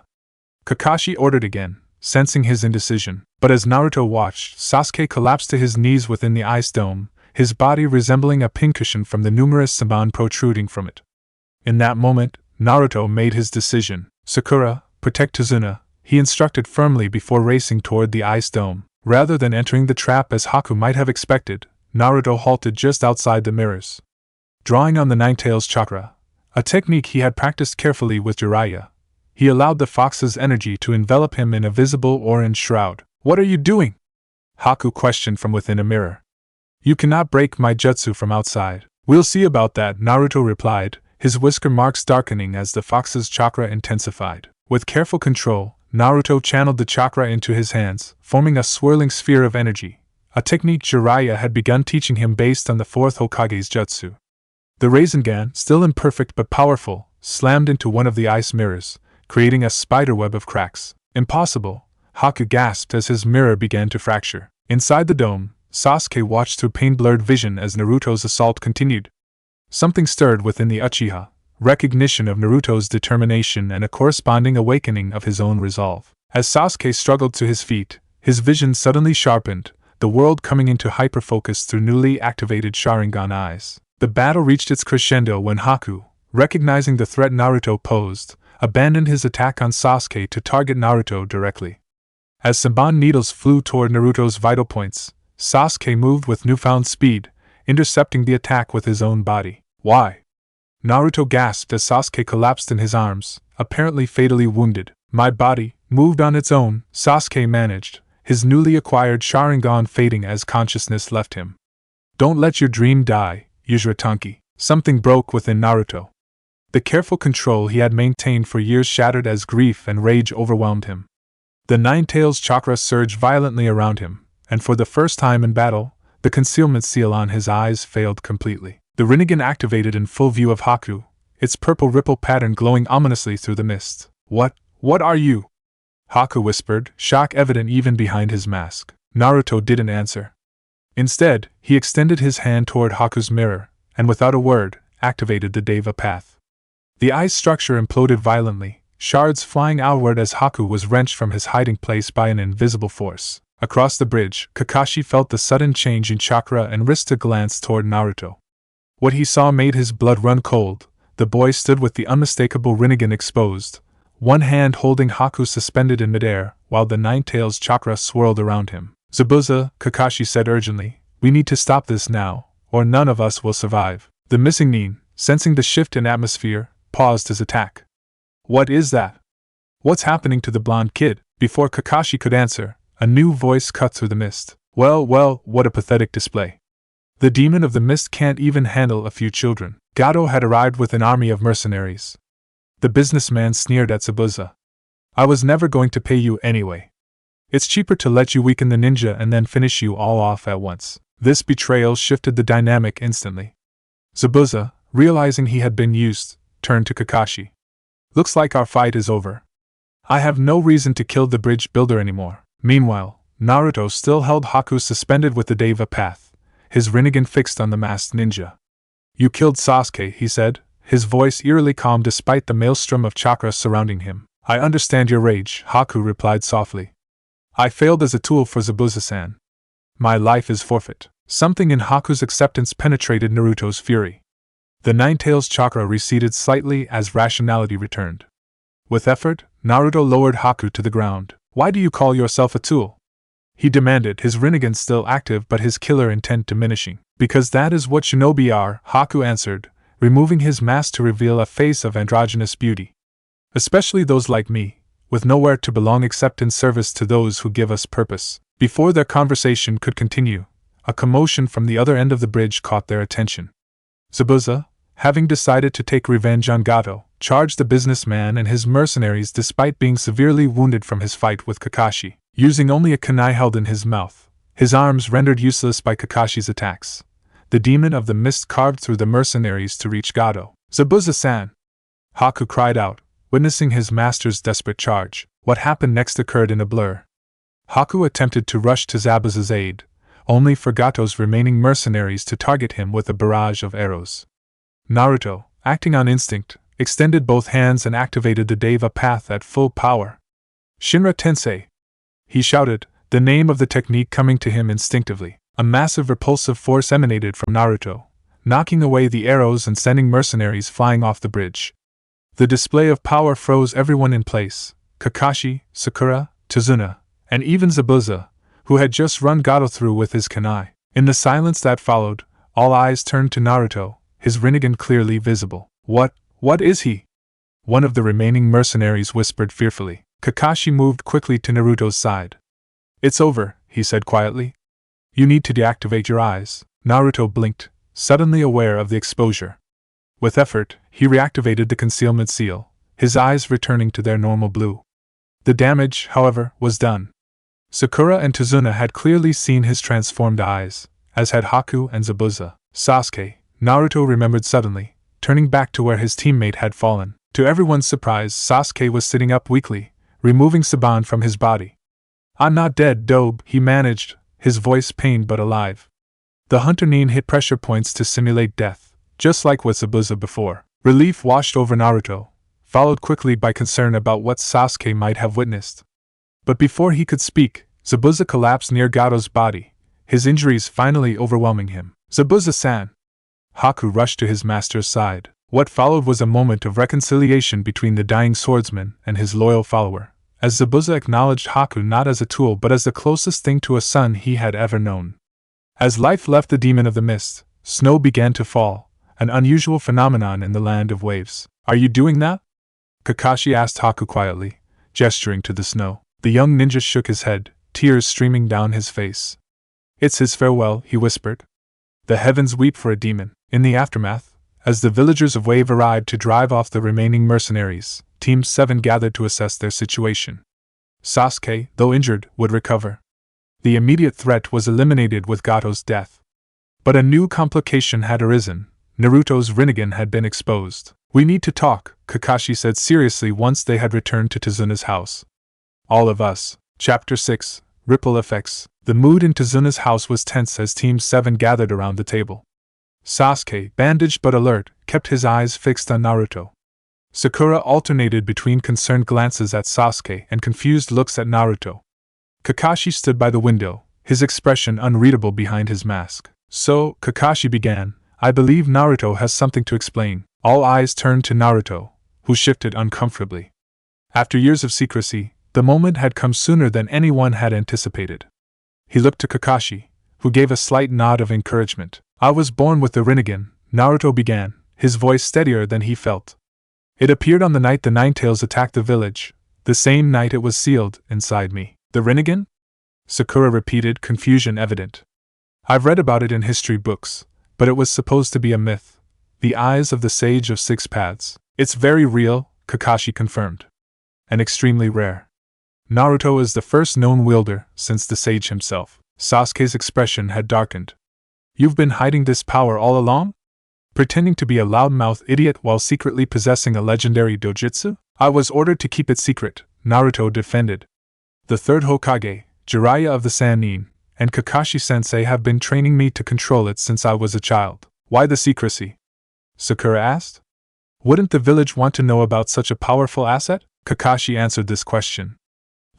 Kakashi ordered again, sensing his indecision. But as Naruto watched, Sasuke collapsed to his knees within the ice dome, his body resembling a pincushion from the numerous Senbon protruding from it. In that moment, Naruto made his decision. Sakura, protect Tazuna, he instructed firmly before racing toward the ice dome. Rather than entering the trap as Haku might have expected, Naruto halted just outside the mirrors. Drawing on the Ninetales chakra, a technique he had practiced carefully with Jiraiya, he allowed the fox's energy to envelop him in a visible orange shroud. What are you doing? Haku questioned from within a mirror. You cannot break my jutsu from outside. We'll see about that, Naruto replied, his whisker marks darkening as the fox's chakra intensified. With careful control, Naruto channeled the chakra into his hands, forming a swirling sphere of energy, a technique Jiraiya had begun teaching him based on the fourth Hokage's jutsu. The Rinnegan, still imperfect but powerful, slammed into one of the ice mirrors, creating a spiderweb of cracks. Impossible, Haku gasped as his mirror began to fracture. Inside the dome, Sasuke watched through pain-blurred vision as Naruto's assault continued. Something stirred within the Uchiha, recognition of Naruto's determination and a corresponding awakening of his own resolve. As Sasuke struggled to his feet, his vision suddenly sharpened, the world coming into hyperfocus through newly activated Sharingan eyes. The battle reached its crescendo when Haku, recognizing the threat Naruto posed, abandoned his attack on Sasuke to target Naruto directly. As Senbon needles flew toward Naruto's vital points, Sasuke moved with newfound speed, intercepting the attack with his own body. Why? Naruto gasped as Sasuke collapsed in his arms, apparently fatally wounded. My body moved on its own, Sasuke managed, his newly acquired Sharingan fading as consciousness left him. Don't let your dream die, Uzumaki. Something broke within Naruto. The careful control he had maintained for years shattered as grief and rage overwhelmed him. The Ninetales chakra surged violently around him, and for the first time in battle, the concealment seal on his eyes failed completely. The Rinnegan activated in full view of Haku, its purple ripple pattern glowing ominously through the mist. What are you? Haku whispered, shock evident even behind his mask. Naruto didn't answer. Instead, he extended his hand toward Haku's mirror, and without a word, activated the Deva path. The ice structure imploded violently, shards flying outward as Haku was wrenched from his hiding place by an invisible force. Across the bridge, Kakashi felt the sudden change in chakra and risked a glance toward Naruto. What he saw made his blood run cold. The boy stood with the unmistakable Rinnegan exposed, one hand holding Haku suspended in midair, while the Ninetales chakra swirled around him. Zabuza, Kakashi said urgently, we need to stop this now, or none of us will survive. The missing Nin, sensing the shift in atmosphere, paused his attack. What is that? What's happening to the blonde kid? Before Kakashi could answer, a new voice cut through the mist. Well, what a pathetic display. The demon of the mist can't even handle a few children. Gato had arrived with an army of mercenaries. The businessman sneered at Zabuza. I was never going to pay you anyway. It's cheaper to let you weaken the ninja and then finish you all off at once. This betrayal shifted the dynamic instantly. Zabuza, realizing he had been used, turned to Kakashi. Looks like our fight is over. I have no reason to kill the bridge builder anymore. Meanwhile, Naruto still held Haku suspended with the Deva path, his Rinnegan fixed on the masked ninja. You killed Sasuke, he said, his voice eerily calm despite the maelstrom of chakra surrounding him. I understand your rage, Haku replied softly. I failed as a tool for Zabuza-san. My life is forfeit. Something in Haku's acceptance penetrated Naruto's fury. The Nine-Tails chakra receded slightly as rationality returned. With effort, Naruto lowered Haku to the ground. Why do you call yourself a tool? He demanded, his Rinnegan still active but his killer intent diminishing. Because that is what shinobi are, Haku answered, removing his mask to reveal a face of androgynous beauty. Especially those like me, with nowhere to belong except in service to those who give us purpose. Before their conversation could continue, a commotion from the other end of the bridge caught their attention. Zabuza, having decided to take revenge on Gato, charged the businessman and his mercenaries despite being severely wounded from his fight with Kakashi, using only a kunai held in his mouth, his arms rendered useless by Kakashi's attacks. The demon of the mist carved through the mercenaries to reach Gato. Zabuza-san! Haku cried out, witnessing his master's desperate charge. What happened next occurred in a blur. Haku attempted to rush to Zabuza's aid, only for Gato's remaining mercenaries to target him with a barrage of arrows. Naruto, acting on instinct, extended both hands and activated the Deva path at full power. Shinra Tensei! He shouted, the name of the technique coming to him instinctively. A massive repulsive force emanated from Naruto, knocking away the arrows and sending mercenaries flying off the bridge. The display of power froze everyone in place, Kakashi, Sakura, Tazuna, and even Zabuza, who had just run Gato through with his kunai. In the silence that followed, all eyes turned to Naruto, his Rinnegan clearly visible. What is he? One of the remaining mercenaries whispered fearfully. Kakashi moved quickly to Naruto's side. It's over, he said quietly. You need to deactivate your eyes. Naruto blinked, suddenly aware of the exposure. With effort, he reactivated the concealment seal, his eyes returning to their normal blue. The damage, however, was done. Sakura and Tazuna had clearly seen his transformed eyes, as had Haku and Zabuza. Sasuke, Naruto remembered suddenly, turning back to where his teammate had fallen. To everyone's surprise, Sasuke was sitting up weakly, removing Saban from his body. I'm not dead, Dobe, he managed, his voice pained but alive. The hunter Nin hit pressure points to simulate death, just like with Zabuza before. Relief washed over Naruto, followed quickly by concern about what Sasuke might have witnessed. But before he could speak, Zabuza collapsed near Gato's body, his injuries finally overwhelming him. Zabuza-san! Haku rushed to his master's side. What followed was a moment of reconciliation between the dying swordsman and his loyal follower, as Zabuza acknowledged Haku not as a tool but as the closest thing to a son he had ever known. As life left the demon of the mist, snow began to fall, an unusual phenomenon in the land of waves. Are you doing that? Kakashi asked Haku quietly, gesturing to the snow. The young ninja shook his head, tears streaming down his face. It's his farewell, he whispered. The heavens weep for a demon. In the aftermath, as the villagers of Wave arrived to drive off the remaining mercenaries, Team 7 gathered to assess their situation. Sasuke, though injured, would recover. The immediate threat was eliminated with Gato's death. But a new complication had arisen. Naruto's Rinnegan had been exposed. We need to talk, Kakashi said seriously once they had returned to Tazuna's house. All of us. Chapter 6, Ripple Effects. The mood in Tazuna's house was tense as Team 7 gathered around the table. Sasuke, bandaged but alert, kept his eyes fixed on Naruto. Sakura alternated between concerned glances at Sasuke and confused looks at Naruto. Kakashi stood by the window, his expression unreadable behind his mask. So, Kakashi began, I believe Naruto has something to explain. All eyes turned to Naruto, who shifted uncomfortably. After years of secrecy, the moment had come sooner than anyone had anticipated. He looked to Kakashi, who gave a slight nod of encouragement. I was born with the Rinnegan, Naruto began, his voice steadier than he felt. It appeared on the night the Nine-Tails attacked the village, the same night it was sealed inside me. The Rinnegan? Sakura repeated, confusion evident. I've read about it in history books, but it was supposed to be a myth. The eyes of the Sage of Six Paths. It's very real, Kakashi confirmed. And extremely rare. Naruto is the first known wielder since the sage himself. Sasuke's expression had darkened. You've been hiding this power all along? Pretending to be a loudmouth idiot while secretly possessing a legendary dojutsu? I was ordered to keep it secret, Naruto defended. The third Hokage, Jiraiya of the Sannin, and Kakashi-sensei have been training me to control it since I was a child. Why the secrecy? Sakura asked. Wouldn't the village want to know about such a powerful asset? Kakashi answered this question.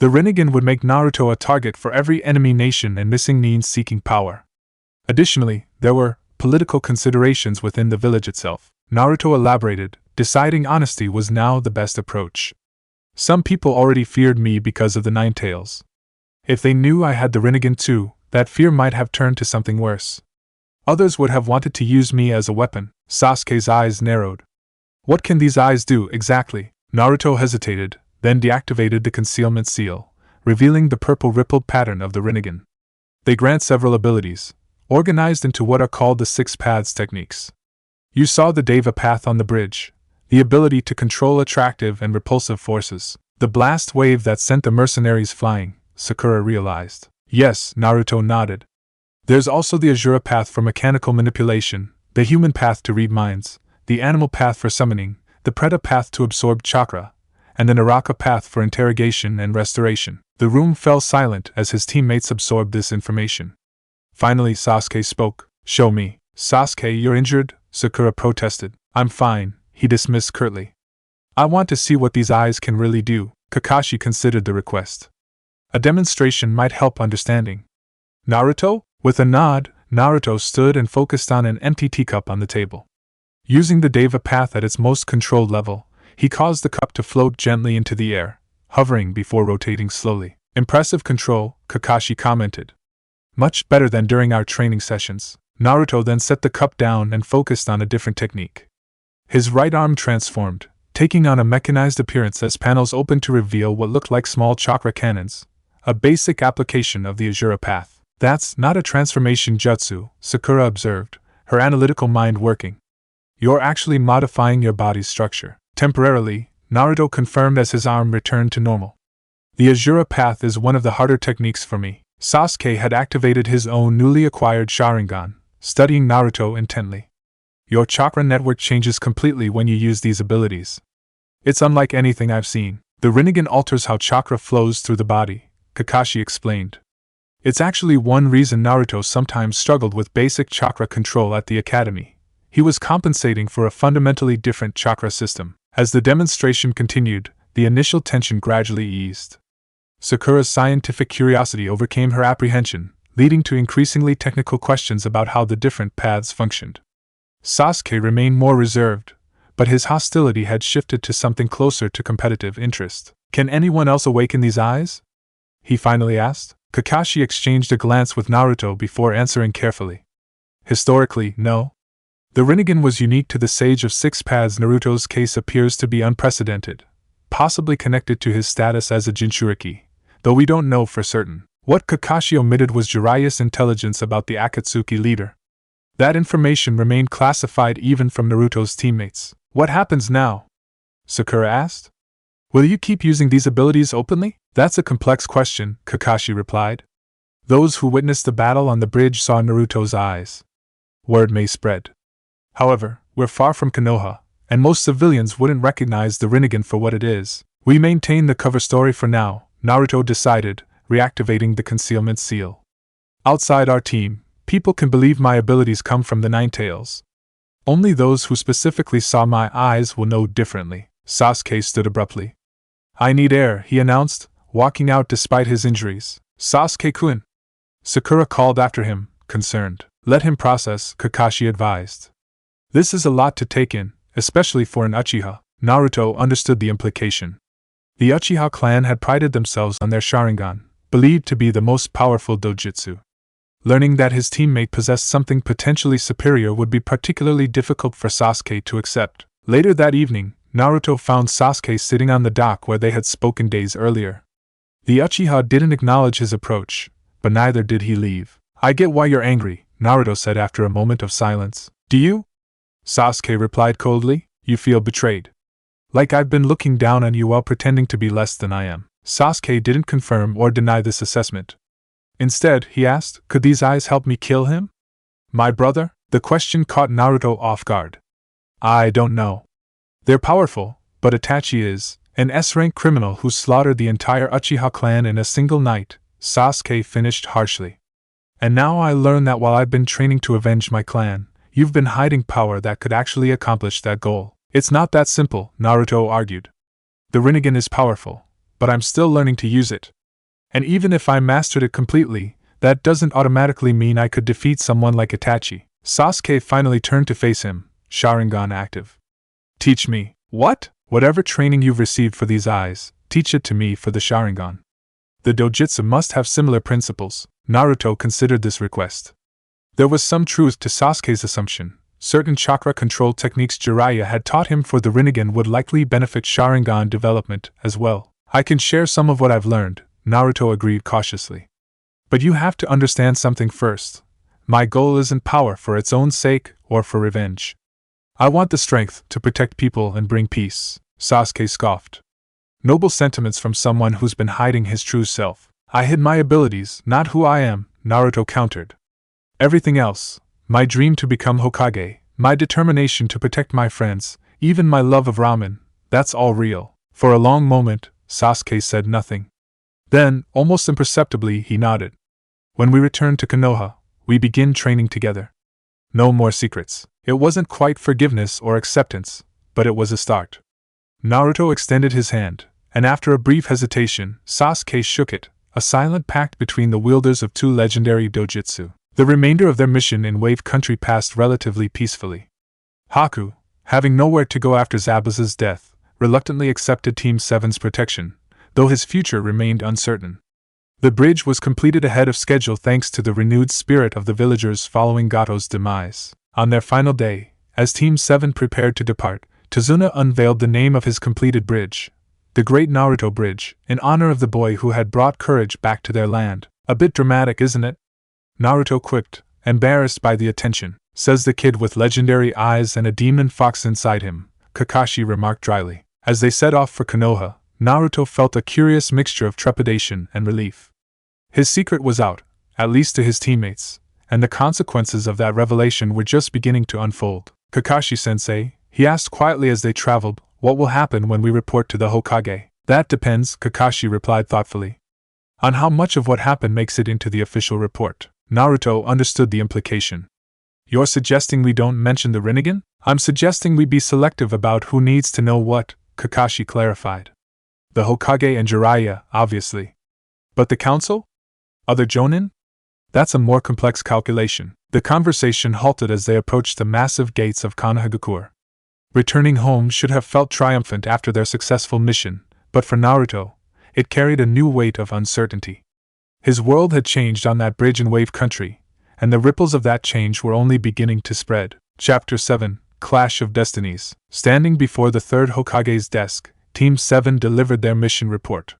The Rinnegan would make Naruto a target for every enemy nation and missing means seeking power. Additionally, there were political considerations within the village itself. Naruto elaborated, deciding honesty was now the best approach. Some people already feared me because of the Nine Tails. If they knew I had the Rinnegan too, that fear might have turned to something worse. Others would have wanted to use me as a weapon. Sasuke's eyes narrowed. What can these eyes do exactly? Naruto hesitated, then deactivated the concealment seal, revealing the purple rippled pattern of the Rinnegan. They grant several abilities, organized into what are called the Six Paths techniques. You saw the Deva path on the bridge, the ability to control attractive and repulsive forces, the blast wave that sent the mercenaries flying, Sakura realized. Yes, Naruto nodded. There's also the Azura path for mechanical manipulation, the human path to read minds, the animal path for summoning, the Preta path to absorb chakra, and the Naraka path for interrogation and restoration. The room fell silent as his teammates absorbed this information. Finally, Sasuke spoke. Show me. Sasuke, you're injured? Sakura protested. I'm fine, he dismissed curtly. I want to see what these eyes can really do. Kakashi considered the request. A demonstration might help understanding. Naruto? With a nod, Naruto stood and focused on an empty teacup on the table. Using the Deva path at its most controlled level, he caused the cup to float gently into the air, hovering before rotating slowly. Impressive control, Kakashi commented. Much better than during our training sessions. Naruto then set the cup down and focused on a different technique. His right arm transformed, taking on a mechanized appearance as panels opened to reveal what looked like small chakra cannons, a basic application of the Azura path. That's not a transformation jutsu, Sakura observed, her analytical mind working. You're actually modifying your body's structure. Temporarily, Naruto confirmed as his arm returned to normal. The Azura path is one of the harder techniques for me. Sasuke had activated his own newly acquired Sharingan, studying Naruto intently. Your chakra network changes completely when you use these abilities. It's unlike anything I've seen. The Rinnegan alters how chakra flows through the body, Kakashi explained. It's actually one reason Naruto sometimes struggled with basic chakra control at the academy. He was compensating for a fundamentally different chakra system. As the demonstration continued, the initial tension gradually eased. Sakura's scientific curiosity overcame her apprehension, leading to increasingly technical questions about how the different paths functioned. Sasuke remained more reserved, but his hostility had shifted to something closer to competitive interest. Can anyone else awaken these eyes? He finally asked. Kakashi exchanged a glance with Naruto before answering carefully. Historically, no. The Rinnegan was unique to the Sage of Six Paths. Naruto's case appears to be unprecedented, possibly connected to his status as a Jinchuriki, though we don't know for certain. What Kakashi omitted was Jiraiya's intelligence about the Akatsuki leader. That information remained classified even from Naruto's teammates. What happens now? Sakura asked. Will you keep using these abilities openly? That's a complex question, Kakashi replied. Those who witnessed the battle on the bridge saw Naruto's eyes. Word may spread. However, we're far from Konoha, and most civilians wouldn't recognize the Rinnegan for what it is. We maintain the cover story for now, Naruto decided, reactivating the concealment seal. Outside our team, people can believe my abilities come from the Nine Tails. Only those who specifically saw my eyes will know differently. Sasuke stood abruptly. I need air, he announced, walking out despite his injuries. Sasuke-kun! Sakura called after him, concerned. Let him process, Kakashi advised. This is a lot to take in, especially for an Uchiha. Naruto understood the implication. The Uchiha clan had prided themselves on their Sharingan, believed to be the most powerful dojutsu. Learning that his teammate possessed something potentially superior would be particularly difficult for Sasuke to accept. Later that evening, Naruto found Sasuke sitting on the dock where they had spoken days earlier. The Uchiha didn't acknowledge his approach, but neither did he leave. I get why you're angry, Naruto said after a moment of silence. Do you? Sasuke replied coldly. You feel betrayed. Like I've been looking down on you while pretending to be less than I am. Sasuke didn't confirm or deny this assessment. Instead, he asked, could these eyes help me kill him? My brother? The question caught Naruto off guard. I don't know. They're powerful, but Itachi is an S-rank criminal who slaughtered the entire Uchiha clan in a single night, Sasuke finished harshly. And now I learn that while I've been training to avenge my clan, you've been hiding power that could actually accomplish that goal. It's not that simple, Naruto argued. The Rinnegan is powerful, but I'm still learning to use it. And even if I mastered it completely, that doesn't automatically mean I could defeat someone like Itachi. Sasuke finally turned to face him, Sharingan active. Teach me. What? Whatever training you've received for these eyes, teach it to me for the Sharingan. The dojutsu must have similar principles. Naruto considered this request. There was some truth to Sasuke's assumption. Certain chakra control techniques Jiraiya had taught him for the Rinnegan would likely benefit Sharingan development as well. I can share some of what I've learned, Naruto agreed cautiously. But you have to understand something first. My goal isn't power for its own sake or for revenge. I want the strength to protect people and bring peace, Sasuke scoffed. Noble sentiments from someone who's been hiding his true self. I hid my abilities, not who I am, Naruto countered. Everything else, my dream to become Hokage, my determination to protect my friends, even my love of ramen, that's all real. For a long moment, Sasuke said nothing. Then, almost imperceptibly, he nodded. When we return to Konoha, we begin training together. No more secrets. It wasn't quite forgiveness or acceptance, but it was a start. Naruto extended his hand, and after a brief hesitation, Sasuke shook it, a silent pact between the wielders of two legendary dojutsu. The remainder of their mission in Wave Country passed relatively peacefully. Haku, having nowhere to go after Zabuza's death, reluctantly accepted Team 7's protection, though his future remained uncertain. The bridge was completed ahead of schedule thanks to the renewed spirit of the villagers following Gato's demise. On their final day, as Team 7 prepared to depart, Tazuna unveiled the name of his completed bridge, the Great Naruto Bridge, in honor of the boy who had brought courage back to their land. A bit dramatic, isn't it? Naruto quipped, embarrassed by the attention. Says the kid with legendary eyes and a demon fox inside him, Kakashi remarked dryly. As they set off for Konoha, Naruto felt a curious mixture of trepidation and relief. His secret was out, at least to his teammates, and the consequences of that revelation were just beginning to unfold. Kakashi-sensei, he asked quietly as they traveled, what will happen when we report to the Hokage? That depends, Kakashi replied thoughtfully. On how much of what happened makes it into the official report. Naruto understood the implication. You're suggesting we don't mention the Rinnegan? I'm suggesting we be selective about who needs to know what, Kakashi clarified. The Hokage and Jiraiya, obviously. But the council? Other Jonin? That's a more complex calculation. The conversation halted as they approached the massive gates of Konohagakure. Returning home should have felt triumphant after their successful mission, but for Naruto, it carried a new weight of uncertainty. His world had changed on that bridge in Wave Country, and the ripples of that change were only beginning to spread. Chapter 7, Clash of Destinies. Standing before the third Hokage's desk, Team 7 delivered their mission report.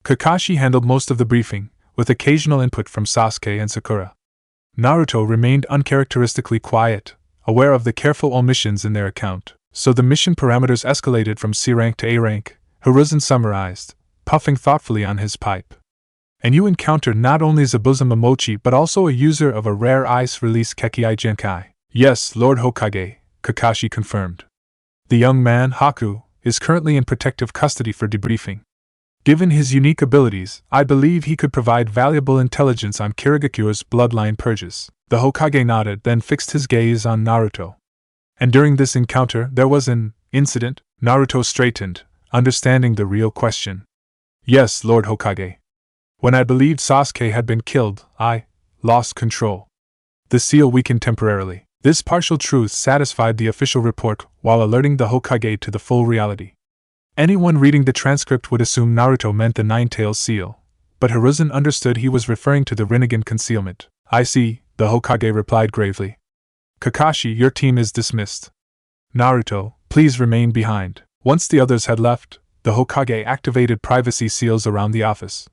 Kakashi handled most of the briefing, with occasional input from Sasuke and Sakura. Naruto remained uncharacteristically quiet, aware of the careful omissions in their account, so the mission parameters escalated from C rank to A rank, Hiruzen summarized, puffing thoughtfully on his pipe. And you encountered not only Zabuza Momochi but also a user of a rare ice release Kekkei Genkai. Yes, Lord Hokage, Kakashi confirmed. The young man, Haku, is currently in protective custody for debriefing. Given his unique abilities, I believe he could provide valuable intelligence on Kirigakure's bloodline purges. The Hokage nodded, then fixed his gaze on Naruto. And during this encounter there was an incident? Naruto straightened, understanding the real question. Yes, Lord Hokage. When I believed Sasuke had been killed, I lost control. The seal weakened temporarily. This partial truth satisfied the official report while alerting the Hokage to the full reality. Anyone reading the transcript would assume Naruto meant the Nine-Tailed Seal, but Hiruzen understood he was referring to the Rinnegan concealment. I see, the Hokage replied gravely. Kakashi, your team is dismissed. Naruto, please remain behind. Once the others had left, the Hokage activated privacy seals around the office.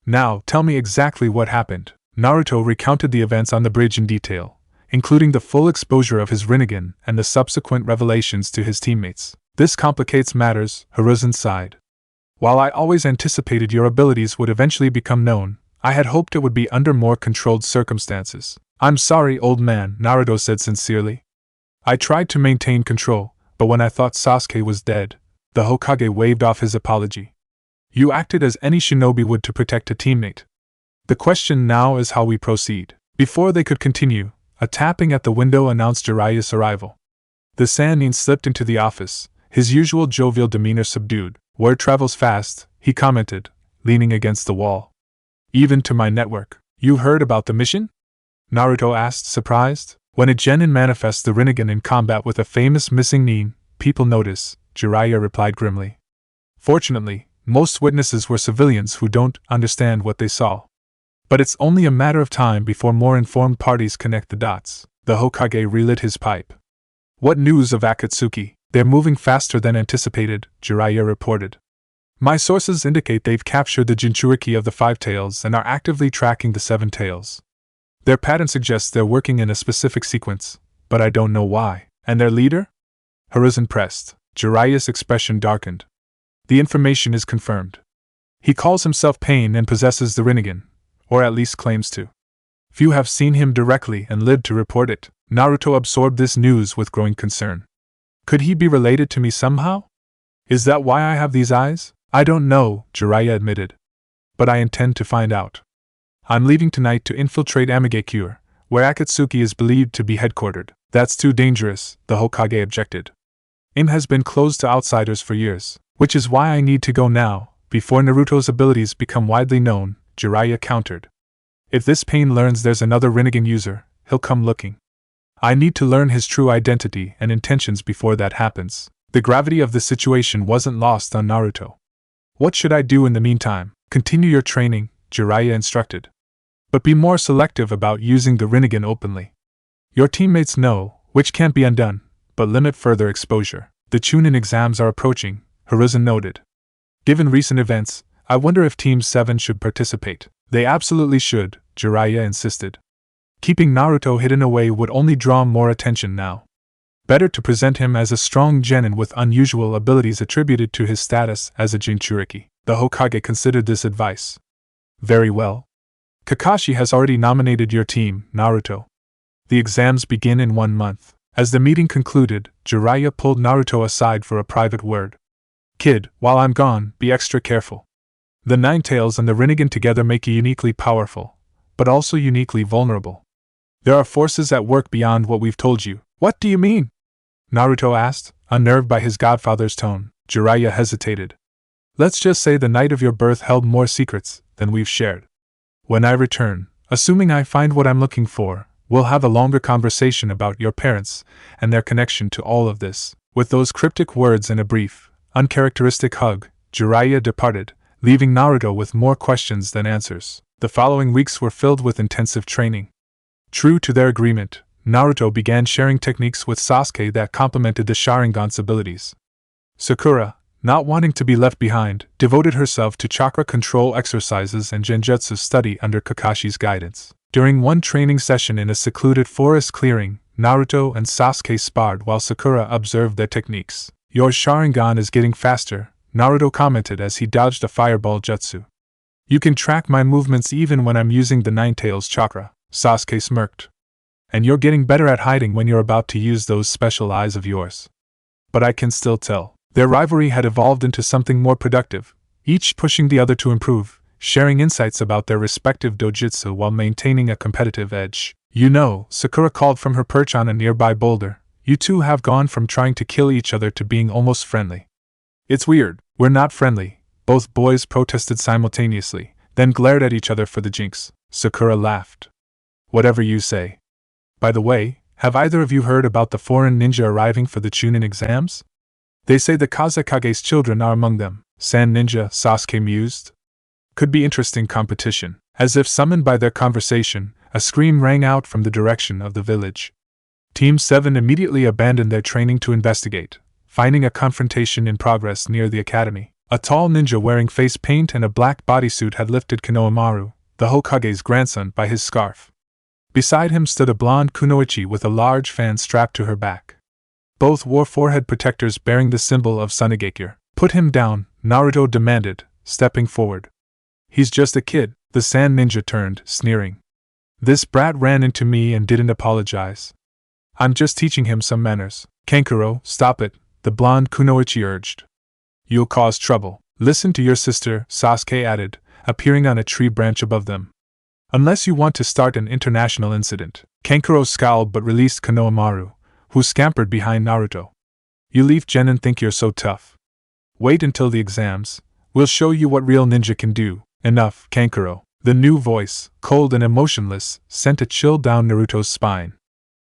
Now, tell me exactly what happened. Naruto recounted the events on the bridge in detail, including the full exposure of his Rinnegan and the subsequent revelations to his teammates. This complicates matters, Hiruzen sighed. While I always anticipated your abilities would eventually become known, I had hoped it would be under more controlled circumstances. I'm sorry, old man, Naruto said sincerely. I tried to maintain control, but when I thought Sasuke was dead, the Hokage waved off his apology. You acted as any shinobi would to protect a teammate. The question now is how we proceed. Before they could continue, A tapping at the window announced Jiraiya's arrival. The Sannin slipped into the office, his usual jovial demeanor subdued. Word travels fast, he commented, leaning against the wall. Even to my network. You heard about the mission? Naruto asked, surprised. When a genin manifests the Rinnegan in combat with a famous missing nin, people notice, Jiraiya replied grimly. Fortunately, most witnesses were civilians who don't understand what they saw. But it's only a matter of time before more informed parties connect the dots. The Hokage relit his pipe. What news of Akatsuki? They're moving faster than anticipated, Jiraiya reported. My sources indicate they've captured the Jinchuriki of the Five Tails and are actively tracking the Seven Tails. Their pattern suggests they're working in a specific sequence, but I don't know why. And their leader? Hiruzen pressed. Jiraiya's expression darkened. The information is confirmed. He calls himself Pain and possesses the Rinnegan, or at least claims to. Few have seen him directly and lived to report it. Naruto absorbed this news with growing concern. Could he be related to me somehow? Is that why I have these eyes? I don't know, Jiraiya admitted. But I intend to find out. I'm leaving tonight to infiltrate Amigakure, where Akatsuki is believed to be headquartered. That's too dangerous, the Hokage objected. AIM has been closed to outsiders for years, which is why I need to go now, before Naruto's abilities become widely known, Jiraiya countered. If this Pain learns there's another Rinnegan user, he'll come looking. I need to learn his true identity and intentions before that happens. The gravity of the situation wasn't lost on Naruto. What should I do in the meantime? Continue your training, Jiraiya instructed. But be more selective about using the Rinnegan openly. Your teammates know, which can't be undone, but limit further exposure. The Chunin exams are approaching, Hiruzen noted. Given recent events, I wonder if Team 7 should participate. They absolutely should, Jiraiya insisted. Keeping Naruto hidden away would only draw more attention now. Better to present him as a strong genin with unusual abilities attributed to his status as a Jinchuriki. The Hokage considered this advice. Very well. Kakashi has already nominated your team, Naruto. The exams begin in 1 month. As the meeting concluded, Jiraiya pulled Naruto aside for a private word. Kid, while I'm gone, be extra careful. The Nine Tails and the Rinnegan together make you uniquely powerful, but also uniquely vulnerable. There are forces at work beyond what we've told you. What do you mean? Naruto asked, unnerved by his godfather's tone. Jiraiya hesitated. Let's just say the night of your birth held more secrets than we've shared. When I return, assuming I find what I'm looking for, we'll have a longer conversation about your parents and their connection to all of this. With those cryptic words and a brief, uncharacteristic hug, Jiraiya departed, leaving Naruto with more questions than answers. The following weeks were filled with intensive training. True to their agreement, Naruto began sharing techniques with Sasuke that complemented the Sharingan's abilities. Sakura, not wanting to be left behind, devoted herself to chakra control exercises and genjutsu study under Kakashi's guidance. During one training session in a secluded forest clearing, Naruto and Sasuke sparred while Sakura observed their techniques. Your Sharingan is getting faster, Naruto commented as he dodged a fireball jutsu. You can track my movements even when I'm using the Nine Tails chakra, Sasuke smirked. And you're getting better at hiding when you're about to use those special eyes of yours. But I can still tell. Their rivalry had evolved into something more productive, each pushing the other to improve, sharing insights about their respective dojutsu while maintaining a competitive edge. You know, Sakura called from her perch on a nearby boulder, you two have gone from trying to kill each other to being almost friendly. It's weird, we're not friendly, both boys protested simultaneously, then glared at each other for the jinx. Sakura laughed. Whatever you say. By the way, have either of you heard about the foreign ninja arriving for the Chunin exams? They say the Kazekage's children are among them, Sand Ninja, Sasuke mused. Could be interesting competition. As if summoned by their conversation, a scream rang out from the direction of the village. Team 7 immediately abandoned their training to investigate, finding a confrontation in progress near the academy. A tall ninja wearing face paint and a black bodysuit had lifted Konohamaru, the Hokage's grandson, by his scarf. Beside him stood a blonde kunoichi with a large fan strapped to her back. Both wore forehead protectors bearing the symbol of Sunigakure. Put him down, Naruto demanded, stepping forward. He's just a kid, the Sand Ninja turned, sneering. This brat ran into me and didn't apologize. I'm just teaching him some manners. Kankuro, stop it, the blonde kunoichi urged. You'll cause trouble. Listen to your sister, Sasuke added, appearing on a tree branch above them. Unless you want to start an international incident. Kankuro scowled but released Konohamaru, who scampered behind Naruto. You leave Gen and think you're so tough. Wait until the exams. We'll show you what real ninja can do. Enough, Kankuro. The new voice, cold and emotionless, sent a chill down Naruto's spine.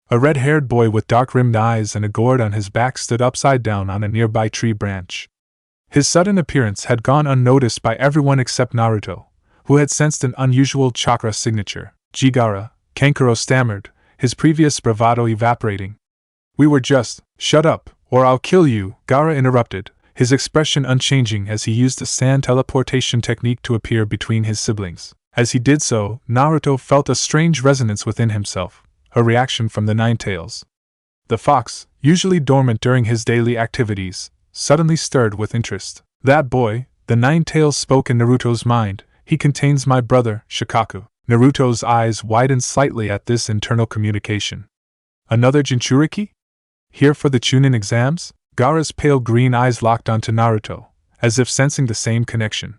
A red-haired boy with dark-rimmed eyes and a gourd on his back stood upside down on a nearby tree branch. His sudden appearance had gone unnoticed by everyone except Naruto, who had sensed an unusual chakra signature. Jigara, Kankuro stammered, his previous bravado evaporating. We were just, shut up, or I'll kill you, Gaara interrupted, his expression unchanging as he used a sand teleportation technique to appear between his siblings. As he did so, Naruto felt a strange resonance within himself, a reaction from the Nine Tails. The fox, usually dormant during his daily activities, suddenly stirred with interest. That boy, the Nine Tails spoke in Naruto's mind, he contains my brother, Shikaku. Naruto's eyes widened slightly at this internal communication. Another Jinchuriki? Here for the Chunin exams? Gaara's pale green eyes locked onto Naruto, as if sensing the same connection.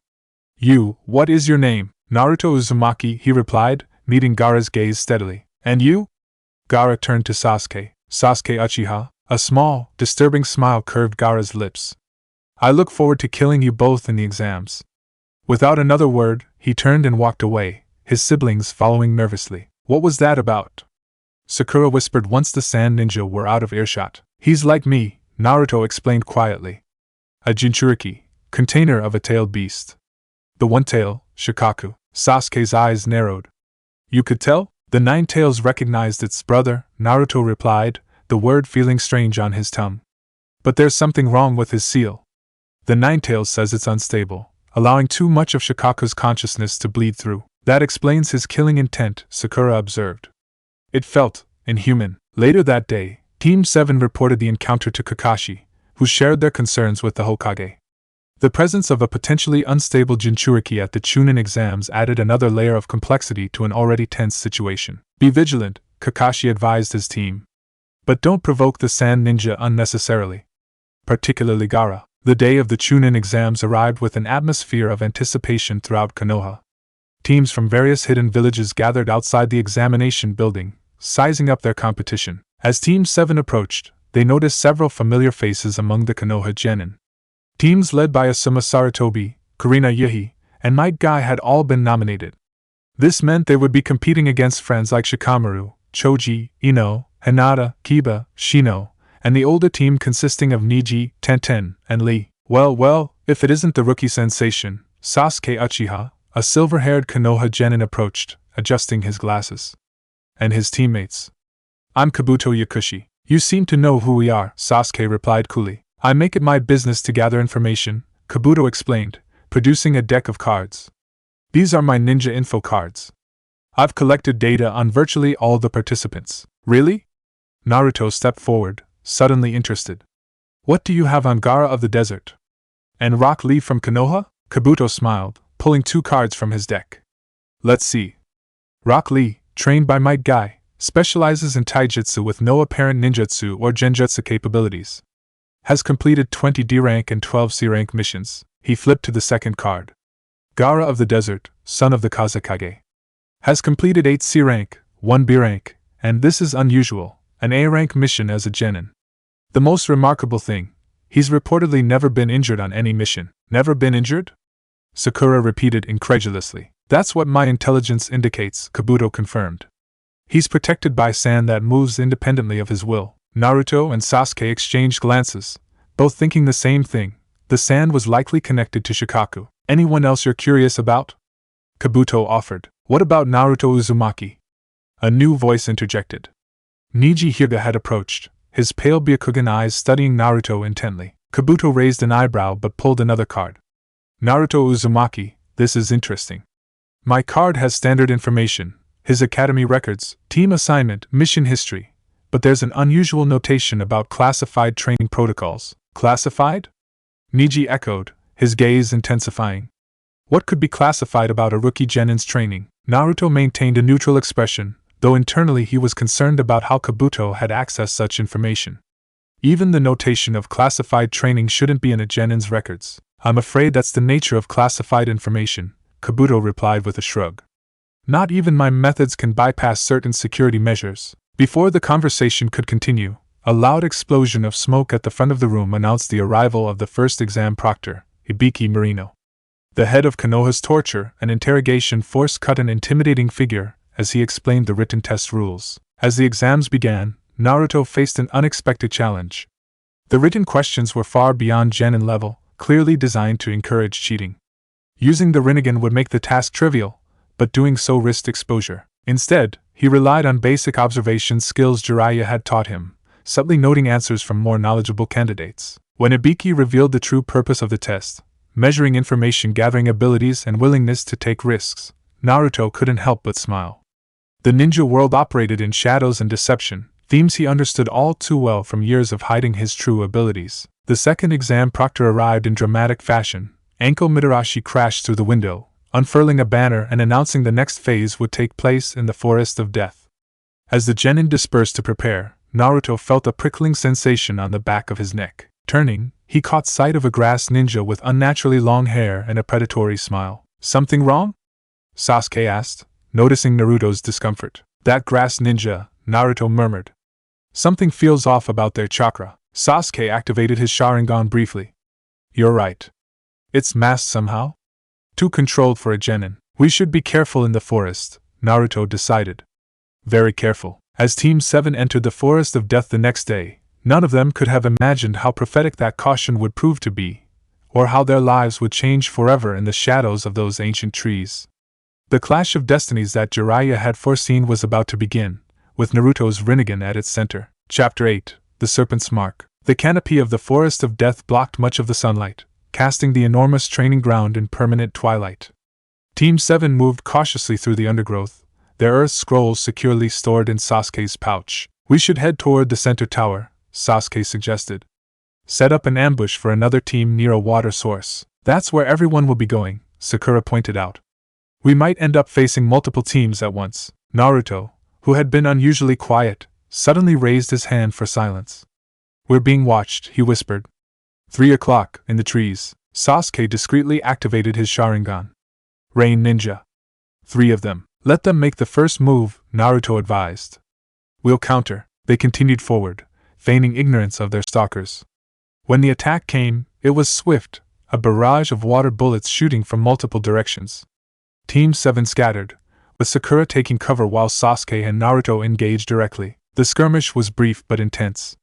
You, what is your name? Naruto Uzumaki, he replied, meeting Gaara's gaze steadily. And you? Gaara turned to Sasuke. Sasuke Uchiha. A small, disturbing smile curved Gaara's lips. I look forward to killing you both in the exams. Without another word, he turned and walked away, his siblings following nervously. What was that about? Sakura whispered once the sand ninja were out of earshot. He's like me, Naruto explained quietly. A Jinchuriki, container of a tailed beast. The one tail, Shikaku. Sasuke's eyes narrowed. You could tell? The Nine Tails recognized its brother, Naruto replied, the word feeling strange on his tongue. But there's something wrong with his seal. The Nine Tails says it's unstable, allowing too much of Shikaku's consciousness to bleed through. That explains his killing intent, Sakura observed. It felt inhuman. Later that day, Team 7 reported the encounter to Kakashi, who shared their concerns with the Hokage. The presence of a potentially unstable Jinchuriki at the Chunin exams added another layer of complexity to an already tense situation. Be vigilant, Kakashi advised his team. But don't provoke the sand ninja unnecessarily. Particularly Gaara. The day of the Chunin exams arrived with an atmosphere of anticipation throughout Konoha. Teams from various hidden villages gathered outside the examination building, sizing up their competition. As Team 7 approached, they noticed several familiar faces among the Konoha genin. Teams led by Asuma Sarutobi, Kurina Yuhi, and Might Guy had all been nominated. This meant they would be competing against friends like Shikamaru, Choji, Ino, Hinata, Kiba, Shino, and the older team consisting of Niji, Tenten, and Lee. Well, if it isn't the rookie sensation, Sasuke Uchiha, a silver-haired Konoha genin approached, adjusting his glasses. And his teammates. I'm Kabuto Yakushi. You seem to know who we are, Sasuke replied coolly. I make it my business to gather information, Kabuto explained, producing a deck of cards. These are my ninja info cards. I've collected data on virtually all the participants. Really? Naruto stepped forward, suddenly interested. What do you have on Gaara of the Desert? And Rock Lee from Konoha? Kabuto smiled, pulling 2 cards from his deck. Let's see. Rock Lee, trained by Might Guy, specializes in taijutsu with no apparent ninjutsu or genjutsu capabilities. Has completed 20 D rank and 12 C rank missions. He flipped to the second card. Gaara of the Desert, son of the Kazekage. Has completed 8 C rank, 1 B rank, and this is unusual, an A rank mission as a genin. The most remarkable thing, he's reportedly never been injured on any mission. Never been injured? Sakura repeated incredulously. That's what my intelligence indicates, Kabuto confirmed. He's protected by sand that moves independently of his will. Naruto and Sasuke exchanged glances, both thinking the same thing. The sand was likely connected to Shikaku. Anyone else you're curious about? Kabuto offered. What about Naruto Uzumaki? A new voice interjected. Niji Hyuga had approached, his pale Byakugan eyes studying Naruto intently. Kabuto raised an eyebrow but pulled another card. Naruto Uzumaki, this is interesting. My card has standard information, his academy records, team assignment, mission history. But there's an unusual notation about classified training protocols. Classified? Niji echoed, his gaze intensifying. What could be classified about a rookie genin's training? Naruto maintained a neutral expression, though internally he was concerned about how Kabuto had accessed such information. Even the notation of classified training shouldn't be in a genin's records. I'm afraid that's the nature of classified information, Kabuto replied with a shrug. Not even my methods can bypass certain security measures. Before the conversation could continue, a loud explosion of smoke at the front of the room announced the arrival of the first exam proctor, Hibiki Marino. The head of Konoha's torture and interrogation force cut an intimidating figure as he explained the written test rules. As the exams began, Naruto faced an unexpected challenge. The written questions were far beyond genin level, clearly designed to encourage cheating. Using the Rinnegan would make the task trivial, but doing so risked exposure. Instead, he relied on basic observation skills Jiraiya had taught him, subtly noting answers from more knowledgeable candidates. When Ibiki revealed the true purpose of the test, measuring information-gathering abilities and willingness to take risks, Naruto couldn't help but smile. The ninja world operated in shadows and deception, themes he understood all too well from years of hiding his true abilities. The second exam proctor arrived in dramatic fashion. Anko Mitarashi crashed through the window, unfurling a banner and announcing the next phase would take place in the Forest of Death. As the genin dispersed to prepare, Naruto felt a prickling sensation on the back of his neck. Turning, he caught sight of a grass ninja with unnaturally long hair and a predatory smile. "Something wrong?" Sasuke asked, noticing Naruto's discomfort. "That grass ninja," Naruto murmured. "Something feels off about their chakra." Sasuke activated his Sharingan briefly. "You're right. It's masked somehow? Too controlled for a genin. We should be careful in the forest," Naruto decided. Very careful. As Team 7 entered the Forest of Death the next day, none of them could have imagined how prophetic that caution would prove to be, or how their lives would change forever in the shadows of those ancient trees. The clash of destinies that Jiraiya had foreseen was about to begin, with Naruto's Rinnegan at its center. Chapter 8, The Serpent's Mark. The canopy of the Forest of Death blocked much of the sunlight, casting the enormous training ground in permanent twilight. Team 7 moved cautiously through the undergrowth, their earth scrolls securely stored in Sasuke's pouch. "We should head toward the center tower," Sasuke suggested. "Set up an ambush for another team near a water source." "That's where everyone will be going," Sakura pointed out. "We might end up facing multiple teams at once." Naruto, who had been unusually quiet, suddenly raised his hand for silence. "We're being watched," he whispered. 3 o'clock, in the trees. Sasuke discreetly activated his Sharingan. "Rain Ninja. 3 of them. Let them make the first move," Naruto advised. "We'll counter." They continued forward, feigning ignorance of their stalkers. When the attack came, it was swift, a barrage of water bullets shooting from multiple directions. Team 7 scattered, with Sakura taking cover while Sasuke and Naruto engaged directly. The skirmish was brief but intense.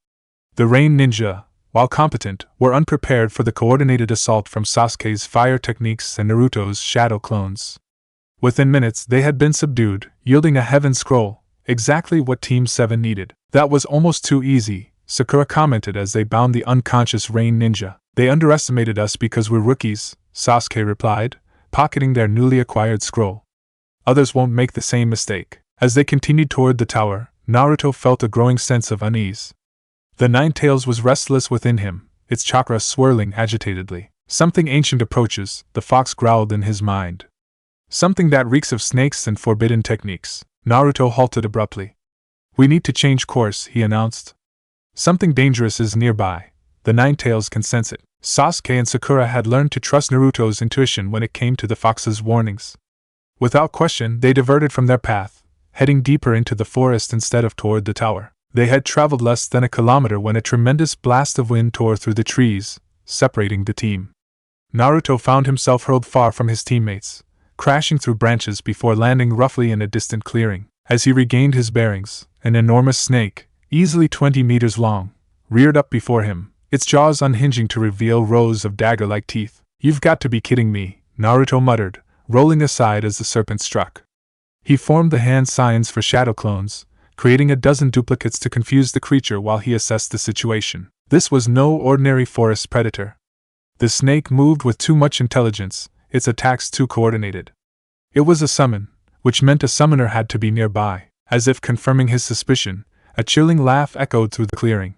The Rain Ninja, while competent, were unprepared for the coordinated assault from Sasuke's fire techniques and Naruto's shadow clones. Within minutes they had been subdued, yielding a heaven scroll, exactly what Team 7 needed. "That was almost too easy," Sakura commented as they bound the unconscious Rain Ninja. "They underestimated us because we're rookies," Sasuke replied, pocketing their newly acquired scroll. "Others won't make the same mistake." As they continued toward the tower, Naruto felt a growing sense of unease. The Nine-Tails was restless within him, its chakra swirling agitatedly. "Something ancient approaches," the fox growled in his mind. "Something that reeks of snakes and forbidden techniques." Naruto halted abruptly. "We need to change course," he announced. "Something dangerous is nearby. The Nine-Tails can sense it." Sasuke and Sakura had learned to trust Naruto's intuition when it came to the fox's warnings. Without question, they diverted from their path, heading deeper into the forest instead of toward the tower. They had traveled less than a kilometer when a tremendous blast of wind tore through the trees, separating the team. Naruto found himself hurled far from his teammates, crashing through branches before landing roughly in a distant clearing. As he regained his bearings, an enormous snake, easily 20 meters long, reared up before him, its jaws unhinging to reveal rows of dagger-like teeth. "You've got to be kidding me," Naruto muttered, rolling aside as the serpent struck. He formed the hand signs for shadow clones, creating a dozen duplicates to confuse the creature while he assessed the situation. This was no ordinary forest predator. The snake moved with too much intelligence, its attacks too coordinated. It was a summon, which meant a summoner had to be nearby. As if confirming his suspicion, a chilling laugh echoed through the clearing.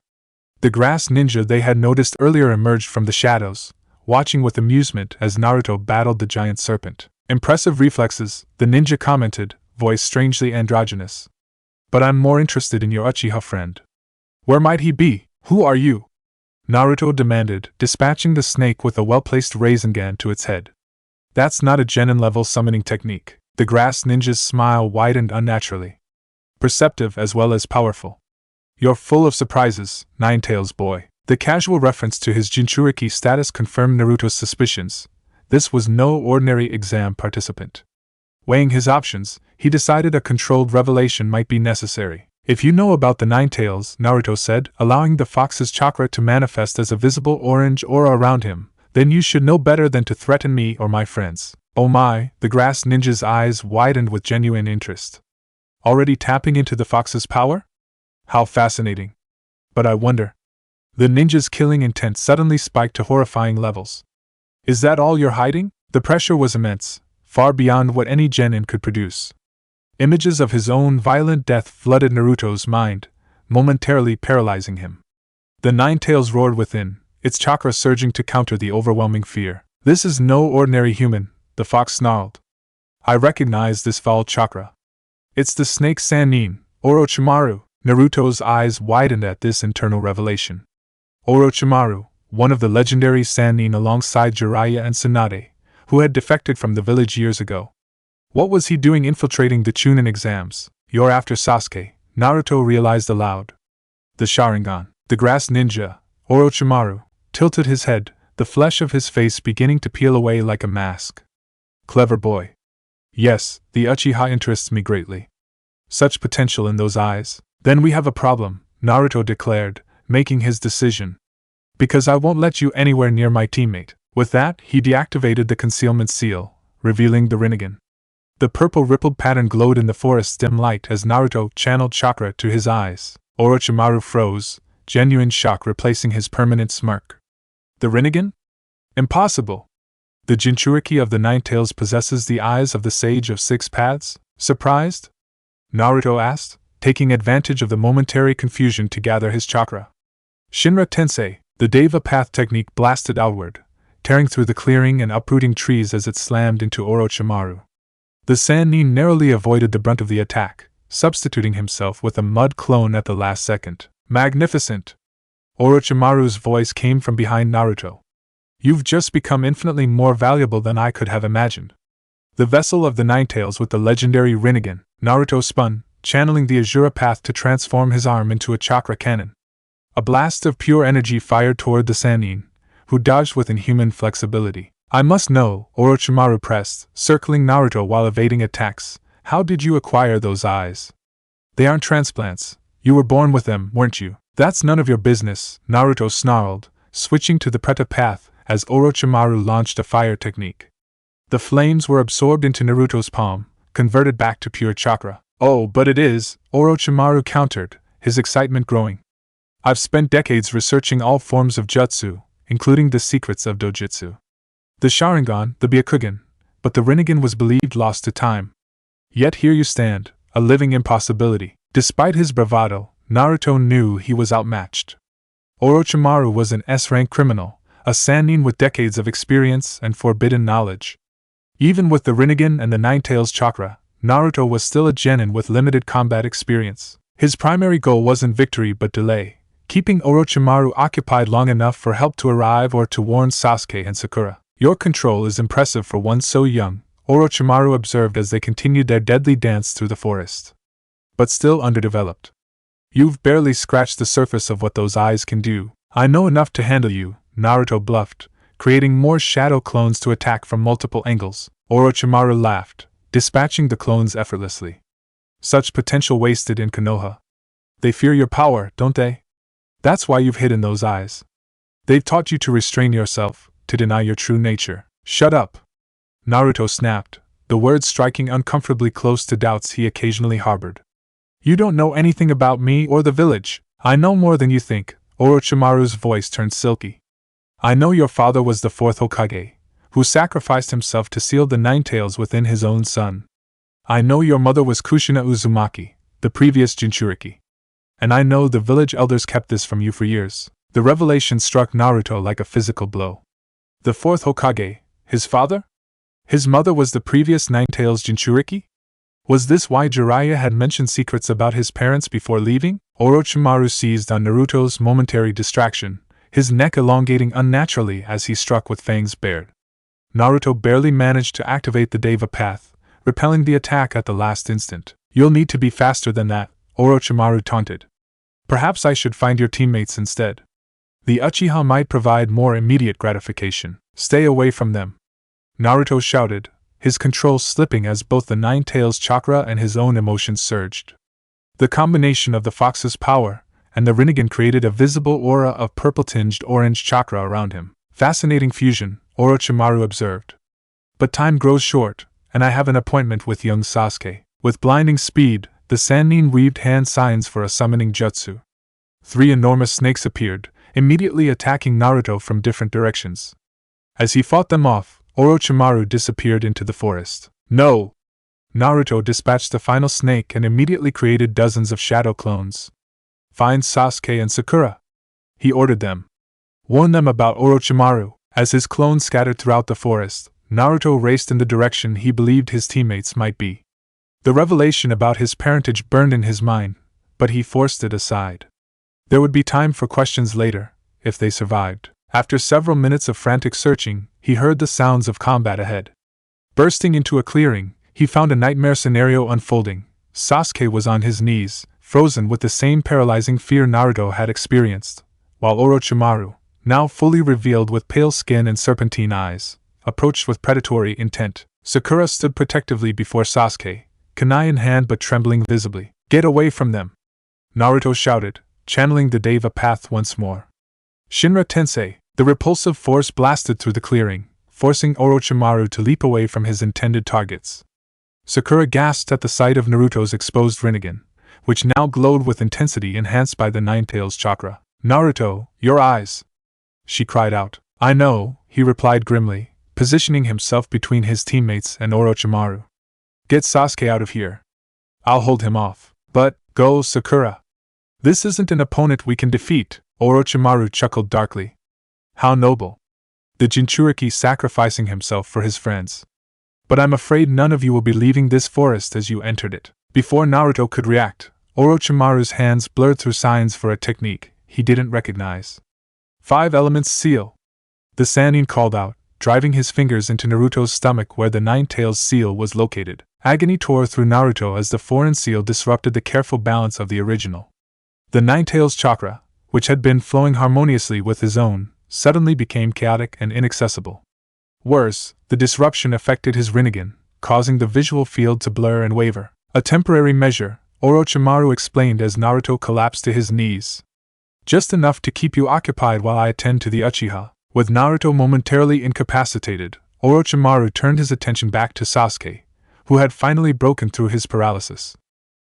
The grass ninja they had noticed earlier emerged from the shadows, watching with amusement as Naruto battled the giant serpent. "Impressive reflexes," the ninja commented, voice strangely androgynous. "But I'm more interested in your Uchiha friend. Where might he be? Who are you?" Naruto demanded, dispatching the snake with a well-placed Rinnegan to its head. "That's not a genin-level summoning technique," The grass ninja's smile widened unnaturally. Perceptive as well as powerful. You're full of surprises, Ninetales boy. The casual reference to his Jinchuriki status confirmed Naruto's suspicions. This was no ordinary exam participant. Weighing his options, he decided a controlled revelation might be necessary. If you know about the Ninetales, Naruto said, allowing the fox's chakra to manifest as a visible orange aura around him, then you should know better than to threaten me or my friends. Oh my, the grass ninja's eyes widened with genuine interest. Already tapping into the fox's power? How fascinating. But I wonder. The ninja's killing intent suddenly spiked to horrifying levels. Is that all you're hiding? The pressure was immense, far beyond what any genin could produce. Images of his own violent death flooded Naruto's mind, momentarily paralyzing him. The Ninetales roared within, its chakra surging to counter the overwhelming fear. This is no ordinary human, the fox snarled. I recognize this foul chakra. It's the snake Sannin, Orochimaru. Naruto's eyes widened at this internal revelation. Orochimaru, one of the legendary Sannin alongside Jiraiya and Tsunade, who had defected from the village years ago. What was he doing infiltrating the Chunin exams? You're after Sasuke, Naruto realized aloud. The Sharingan, the grass ninja, Orochimaru, tilted his head, the flesh of his face beginning to peel away like a mask. Clever boy. Yes, the Uchiha interests me greatly. Such potential in those eyes. Then we have a problem, Naruto declared, making his decision. Because I won't let you anywhere near my teammate. With that, he deactivated the concealment seal, revealing the Rinnegan. The purple rippled pattern glowed in the forest's dim light as Naruto channeled chakra to his eyes. Orochimaru froze, genuine shock replacing his permanent smirk. The Rinnegan? Impossible! The Jinchuriki of the Ninetales possesses the eyes of the Sage of Six Paths? Surprised? Naruto asked, taking advantage of the momentary confusion to gather his chakra. Shinra Tensei, the Deva Path technique blasted outward, tearing through the clearing and uprooting trees as it slammed into Orochimaru. The Sannin narrowly avoided the brunt of the attack, substituting himself with a mud clone at the last second. Magnificent! Orochimaru's voice came from behind Naruto. You've just become infinitely more valuable than I could have imagined. The vessel of the Ninetales with the legendary Rinnegan, Naruto spun, channeling the Azura path to transform his arm into a chakra cannon. A blast of pure energy fired toward the Sannin, who dodged with inhuman flexibility. I must know, Orochimaru pressed, circling Naruto while evading attacks. How did you acquire those eyes? They aren't transplants. You were born with them, weren't you? That's none of your business, Naruto snarled, switching to the Preta path as Orochimaru launched a fire technique. The flames were absorbed into Naruto's palm, converted back to pure chakra. Oh, but it is, Orochimaru countered, his excitement growing. I've spent decades researching all forms of jutsu, including the secrets of dojutsu. The Sharingan, the Byakugan, but the Rinnegan was believed lost to time. Yet here you stand, a living impossibility. Despite his bravado, Naruto knew he was outmatched. Orochimaru was an S-rank criminal, a Sannin with decades of experience and forbidden knowledge. Even with the Rinnegan and the Ninetales chakra, Naruto was still a genin with limited combat experience. His primary goal wasn't victory but delay, keeping Orochimaru occupied long enough for help to arrive or to warn Sasuke and Sakura. Your control is impressive for one so young, Orochimaru observed as they continued their deadly dance through the forest. But still underdeveloped. You've barely scratched the surface of what those eyes can do. I know enough to handle you, Naruto bluffed, creating more shadow clones to attack from multiple angles. Orochimaru laughed, dispatching the clones effortlessly. Such potential wasted in Konoha. They fear your power, don't they? That's why you've hidden those eyes. They've taught you to restrain yourself, to deny your true nature. Shut up! Naruto snapped, the words striking uncomfortably close to doubts he occasionally harbored. You don't know anything about me or the village. I know more than you think. Orochimaru's voice turned silky. I know your father was the fourth Hokage, who sacrificed himself to seal the Ninetales within his own son. I know your mother was Kushina Uzumaki, the previous Jinchuriki. And I know the village elders kept this from you for years. The revelation struck Naruto like a physical blow. The fourth Hokage, his father? His mother was the previous Ninetales Jinchuriki? Was this why Jiraiya had mentioned secrets about his parents before leaving? Orochimaru seized on Naruto's momentary distraction, his neck elongating unnaturally as he struck with fangs bared. Naruto barely managed to activate the Deva path, repelling the attack at the last instant. You'll need to be faster than that, Orochimaru taunted. Perhaps I should find your teammates instead. The Uchiha might provide more immediate gratification. Stay away from them. Naruto shouted, his control slipping as both the Nine-Tails chakra and his own emotions surged. The combination of the fox's power and the Rinnegan created a visible aura of purple-tinged orange chakra around him. Fascinating fusion, Orochimaru observed. But time grows short, and I have an appointment with young Sasuke. With blinding speed, the Sannin weaved hand signs for a summoning jutsu. 3 enormous snakes appeared, immediately attacking Naruto from different directions. As he fought them off, Orochimaru disappeared into the forest. No! Naruto dispatched the final snake and immediately created dozens of shadow clones. Find Sasuke and Sakura, he ordered them. Warn them about Orochimaru. As his clones scattered throughout the forest, Naruto raced in the direction he believed his teammates might be. The revelation about his parentage burned in his mind, but he forced it aside. There would be time for questions later, if they survived. After several minutes of frantic searching, he heard the sounds of combat ahead. Bursting into a clearing, he found a nightmare scenario unfolding. Sasuke was on his knees, frozen with the same paralyzing fear Naruto had experienced, while Orochimaru, now fully revealed with pale skin and serpentine eyes, approached with predatory intent. Sakura stood protectively before Sasuke, kunai in hand but trembling visibly. Get away from them! Naruto shouted, channeling the Deva path once more. Shinra Tensei, the repulsive force blasted through the clearing, forcing Orochimaru to leap away from his intended targets. Sakura gasped at the sight of Naruto's exposed Rinnegan, which now glowed with intensity enhanced by the Nine-Tails chakra. Naruto, your eyes! She cried out. I know, he replied grimly, positioning himself between his teammates and Orochimaru. Get Sasuke out of here. I'll hold him off. But, go Sakura. This isn't an opponent we can defeat, Orochimaru chuckled darkly. How noble. The Jinchuriki sacrificing himself for his friends. But I'm afraid none of you will be leaving this forest as you entered it. Before Naruto could react, Orochimaru's hands blurred through signs for a technique he didn't recognize. 5 Elements Seal. The Sannin called out, driving his fingers into Naruto's stomach where the Nine-Tails seal was located. Agony tore through Naruto as the foreign seal disrupted the careful balance of the original. The Nine-Tails chakra, which had been flowing harmoniously with his own, suddenly became chaotic and inaccessible. Worse, the disruption affected his Rinnegan, causing the visual field to blur and waver. A temporary measure, Orochimaru explained as Naruto collapsed to his knees. Just enough to keep you occupied while I attend to the Uchiha. With Naruto momentarily incapacitated, Orochimaru turned his attention back to Sasuke, who had finally broken through his paralysis.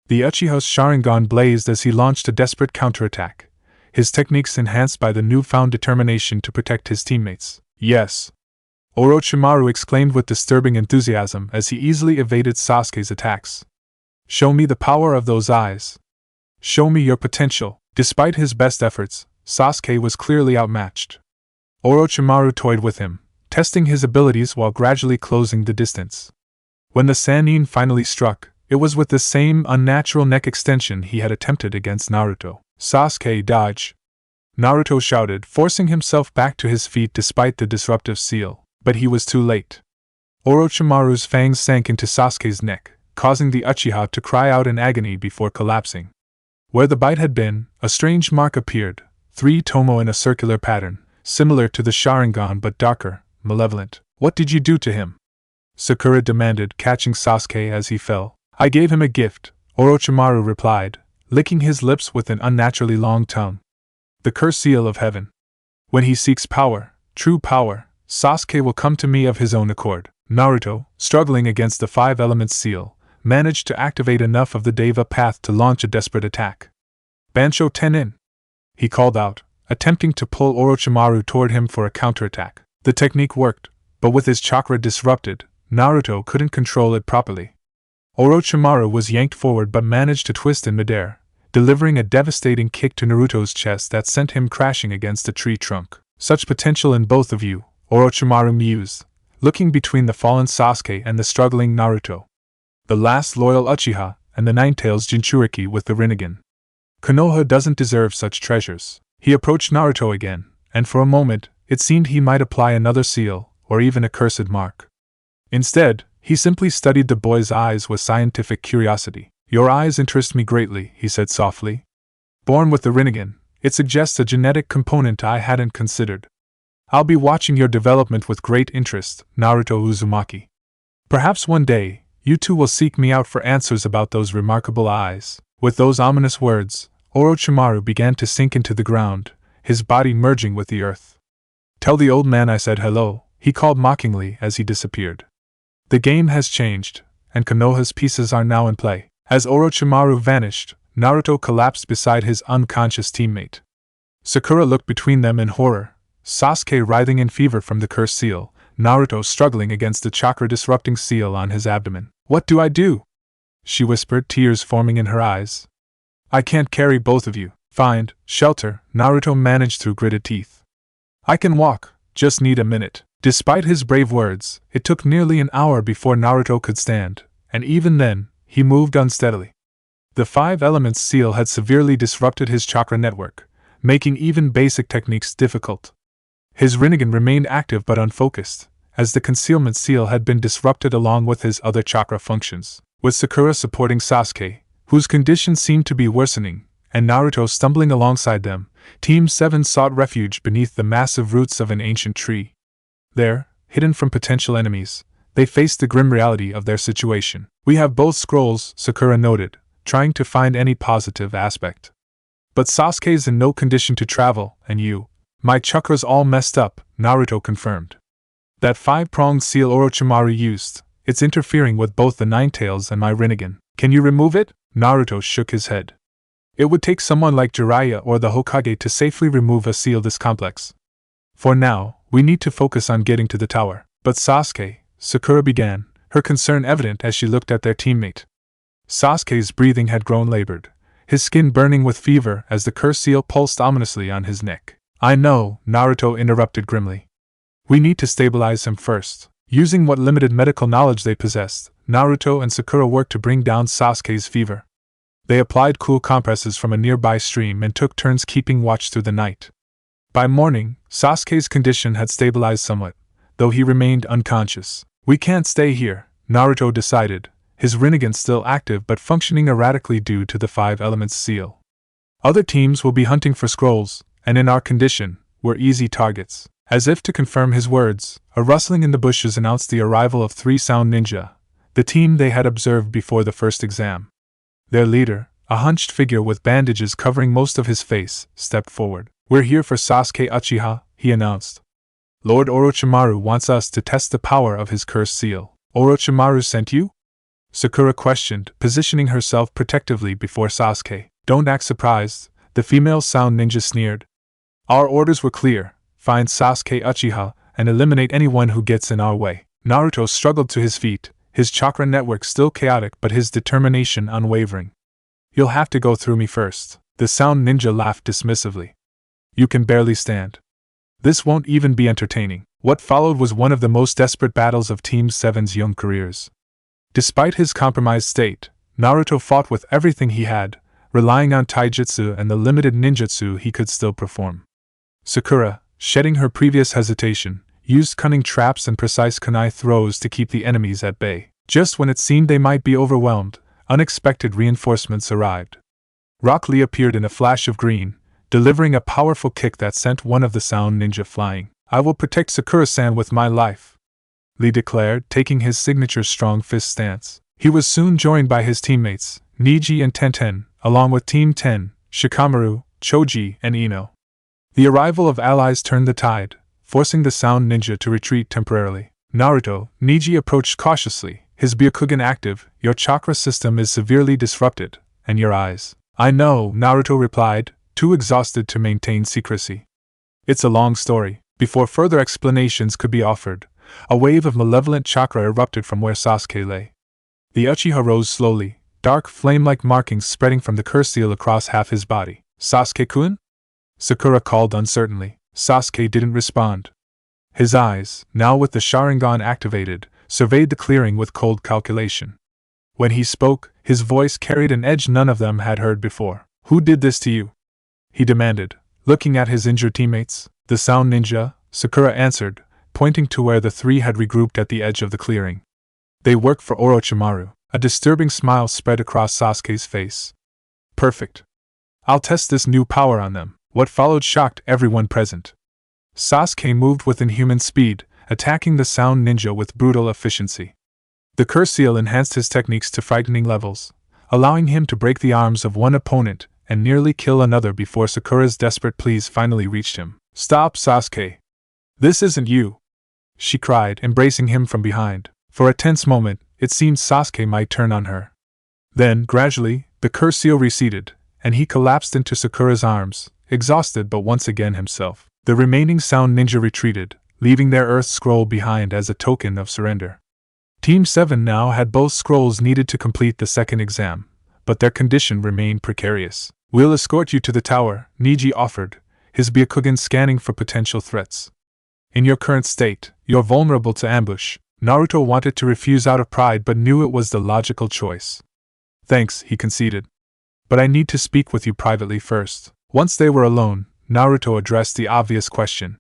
The Uchiha's Sharingan blazed as he launched a desperate counterattack, his techniques enhanced by the newfound determination to protect his teammates. Yes! Orochimaru exclaimed with disturbing enthusiasm as he easily evaded Sasuke's attacks. Show me the power of those eyes. Show me your potential. Despite his best efforts, Sasuke was clearly outmatched. Orochimaru toyed with him, testing his abilities while gradually closing the distance. When the Sannin finally struck, it was with the same unnatural neck extension he had attempted against Naruto. Sasuke, dodge! Naruto shouted, forcing himself back to his feet despite the disruptive seal. But he was too late. Orochimaru's fangs sank into Sasuke's neck, causing the Uchiha to cry out in agony before collapsing. Where the bite had been, a strange mark appeared, 3 tomo in a circular pattern, similar to the Sharingan but darker, malevolent. What did you do to him? Sakura demanded, catching Sasuke as he fell. I gave him a gift, Orochimaru replied, licking his lips with an unnaturally long tongue. The curse seal of heaven. When he seeks power, true power, Sasuke will come to me of his own accord. Naruto, struggling against the 5 Elements seal, managed to activate enough of the Deva path to launch a desperate attack. Bansho Tenin! He called out, attempting to pull Orochimaru toward him for a counterattack. The technique worked, but with his chakra disrupted, Naruto couldn't control it properly. Orochimaru was yanked forward but managed to twist in midair, delivering a devastating kick to Naruto's chest that sent him crashing against a tree trunk. Such potential in both of you, Orochimaru mused, looking between the fallen Sasuke and the struggling Naruto. The last loyal Uchiha, and the Nine-Tails Jinchuriki with the Rinnegan. Konoha doesn't deserve such treasures. He approached Naruto again, and for a moment, it seemed he might apply another seal, or even a cursed mark. Instead, He simply studied the boy's eyes with scientific curiosity. Your eyes interest me greatly, he said softly. Born with the Rinnegan, it suggests a genetic component I hadn't considered. I'll be watching your development with great interest, Naruto Uzumaki. Perhaps one day, you two will seek me out for answers about those remarkable eyes. With those ominous words, Orochimaru began to sink into the ground, his body merging with the earth. Tell the old man I said hello, he called mockingly as he disappeared. The game has changed, and Konoha's pieces are now in play. As Orochimaru vanished, Naruto collapsed beside his unconscious teammate. Sakura looked between them in horror, Sasuke writhing in fever from the cursed seal, Naruto struggling against the chakra-disrupting seal on his abdomen. What do I do? She whispered, tears forming in her eyes. I can't carry both of you. Find shelter, Naruto managed through gritted teeth. I can walk, just need a minute. Despite his brave words, it took nearly an hour before Naruto could stand, and even then, he moved unsteadily. The 5 elements seal had severely disrupted his chakra network, making even basic techniques difficult. His Rinnegan remained active but unfocused, as the concealment seal had been disrupted along with his other chakra functions. With Sakura supporting Sasuke, whose condition seemed to be worsening, and Naruto stumbling alongside them, Team 7 sought refuge beneath the massive roots of an ancient tree. There, hidden from potential enemies, they faced the grim reality of their situation. We have both scrolls, Sakura noted, trying to find any positive aspect. But Sasuke's in no condition to travel, and you. My chakra's all messed up, Naruto confirmed. That 5-pronged seal Orochimaru used, it's interfering with both the Ninetales and my Rinnegan. Can you remove it? Naruto shook his head. It would take someone like Jiraiya or the Hokage to safely remove a seal this complex. For now, we need to focus on getting to the tower. But Sasuke, Sakura began, her concern evident as she looked at their teammate. Sasuke's breathing had grown labored, his skin burning with fever as the cursed seal pulsed ominously on his neck. I know, Naruto interrupted grimly. We need to stabilize him first. Using what limited medical knowledge they possessed, Naruto and Sakura worked to bring down Sasuke's fever. They applied cool compresses from a nearby stream and took turns keeping watch through the night. By morning, Sasuke's condition had stabilized somewhat, though he remained unconscious. We can't stay here, Naruto decided, his Rinnegan still active but functioning erratically due to the 5 elements seal. Other teams will be hunting for scrolls, and in our condition, we're easy targets. As if to confirm his words, a rustling in the bushes announced the arrival of 3 sound ninja, the team they had observed before the first exam. Their leader, a hunched figure with bandages covering most of his face, stepped forward. We're here for Sasuke Uchiha, he announced. Lord Orochimaru wants us to test the power of his cursed seal. Orochimaru sent you? Sakura questioned, positioning herself protectively before Sasuke. Don't act surprised, the female sound ninja sneered. Our orders were clear, find Sasuke Uchiha, and eliminate anyone who gets in our way. Naruto struggled to his feet, his chakra network still chaotic but his determination unwavering. You'll have to go through me first, the sound ninja laughed dismissively. You can barely stand. This won't even be entertaining. What followed was one of the most desperate battles of Team 7's young careers. Despite his compromised state, Naruto fought with everything he had, relying on taijutsu and the limited ninjutsu he could still perform. Sakura, shedding her previous hesitation, used cunning traps and precise kunai throws to keep the enemies at bay. Just when it seemed they might be overwhelmed, unexpected reinforcements arrived. Rock Lee appeared in a flash of green, delivering a powerful kick that sent one of the sound ninja flying. I will protect Sakura-san with my life, Lee declared, taking his signature strong fist stance. He was soon joined by his teammates, Niji and Tenten, along with Team 10, Shikamaru, Choji, and Ino. The arrival of allies turned the tide, forcing the sound ninja to retreat temporarily. Naruto, Niji approached cautiously, his Byakugan active. Your chakra system is severely disrupted, and your eyes. I know, Naruto replied, too exhausted to maintain secrecy. It's a long story. Before further explanations could be offered, a wave of malevolent chakra erupted from where Sasuke lay. The Uchiha rose slowly, dark flame-like markings spreading from the curse seal across half his body. Sasuke-kun? Sakura called uncertainly. Sasuke didn't respond. His eyes, now with the Sharingan activated, surveyed the clearing with cold calculation. When he spoke, his voice carried an edge none of them had heard before. Who did this to you? He demanded, looking at his injured teammates. The sound ninja, Sakura answered, pointing to where the 3 had regrouped at the edge of the clearing. They work for Orochimaru. A disturbing smile spread across Sasuke's face. Perfect. I'll test this new power on them. What followed shocked everyone present. Sasuke moved with inhuman speed, attacking the sound ninja with brutal efficiency. The curse seal enhanced his techniques to frightening levels, allowing him to break the arms of one opponent and nearly kill another before Sakura's desperate pleas finally reached him. Stop, Sasuke! This isn't you! She cried, embracing him from behind. For a tense moment, it seemed Sasuke might turn on her. Then, gradually, the curse seal receded, and he collapsed into Sakura's arms, exhausted but once again himself. The remaining sound ninja retreated, leaving their earth scroll behind as a token of surrender. Team 7 now had both scrolls needed to complete the second exam, but their condition remained precarious. We'll escort you to the tower, Neji offered, his Byakugan scanning for potential threats. In your current state, you're vulnerable to ambush. Naruto wanted to refuse out of pride but knew it was the logical choice. Thanks, he conceded. But I need to speak with you privately first. Once they were alone, Naruto addressed the obvious question.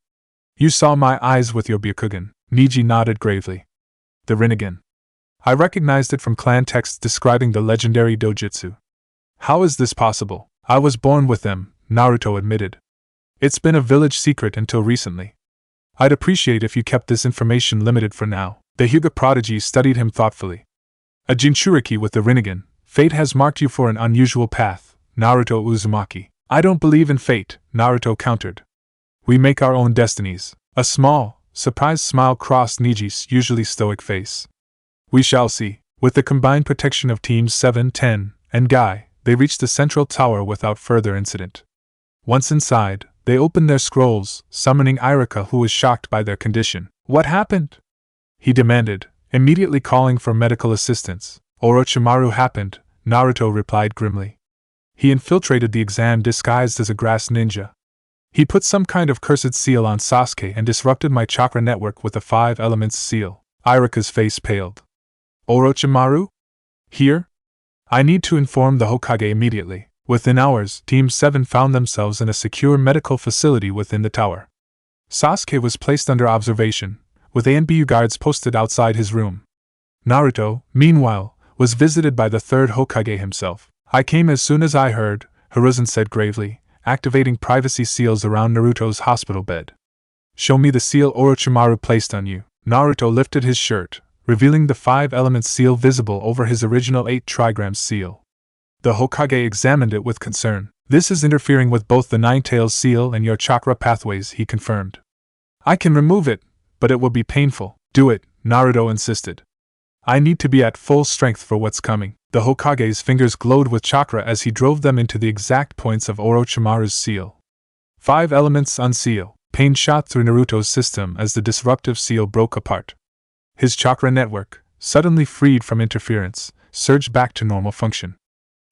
You saw my eyes with your Byakugan. Neji nodded gravely. The Rinnegan. I recognized it from clan texts describing the legendary dojutsu. How is this possible? I was born with them, Naruto admitted. It's been a village secret until recently. I'd appreciate if you kept this information limited for now. The Hyuga prodigy studied him thoughtfully. A Jinchuriki with the Rinnegan, fate has marked you for an unusual path, Naruto Uzumaki. I don't believe in fate, Naruto countered. We make our own destinies. A small, surprised smile crossed Neji's usually stoic face. We shall see. With the combined protection of Teams 7, 10, and Guy, they reached the central tower without further incident. Once inside, they opened their scrolls, summoning Irika, who was shocked by their condition. What happened? He demanded, immediately calling for medical assistance. Orochimaru happened, Naruto replied grimly. He infiltrated the exam disguised as a grass ninja. He put some kind of cursed seal on Sasuke and disrupted my chakra network with the 5 elements seal. Irika's face paled. Orochimaru? Here? I need to inform the Hokage immediately. Within hours, Team 7 found themselves in a secure medical facility within the tower. Sasuke was placed under observation, with ANBU guards posted outside his room. Naruto, meanwhile, was visited by the third Hokage himself. I came as soon as I heard, Hiruzen said gravely, activating privacy seals around Naruto's hospital bed. Show me the seal Orochimaru placed on you. Naruto lifted his shirt, revealing the 5 elements seal visible over his original 8 trigrams seal. The Hokage examined it with concern. This is interfering with both the Nine-Tails seal and your chakra pathways, he confirmed. I can remove it, but it will be painful. Do it, Naruto insisted. I need to be at full strength for what's coming. The Hokage's fingers glowed with chakra as he drove them into the exact points of Orochimaru's seal. 5 elements unseal. Pain shot through Naruto's system as the disruptive seal broke apart. His chakra network, suddenly freed from interference, surged back to normal function.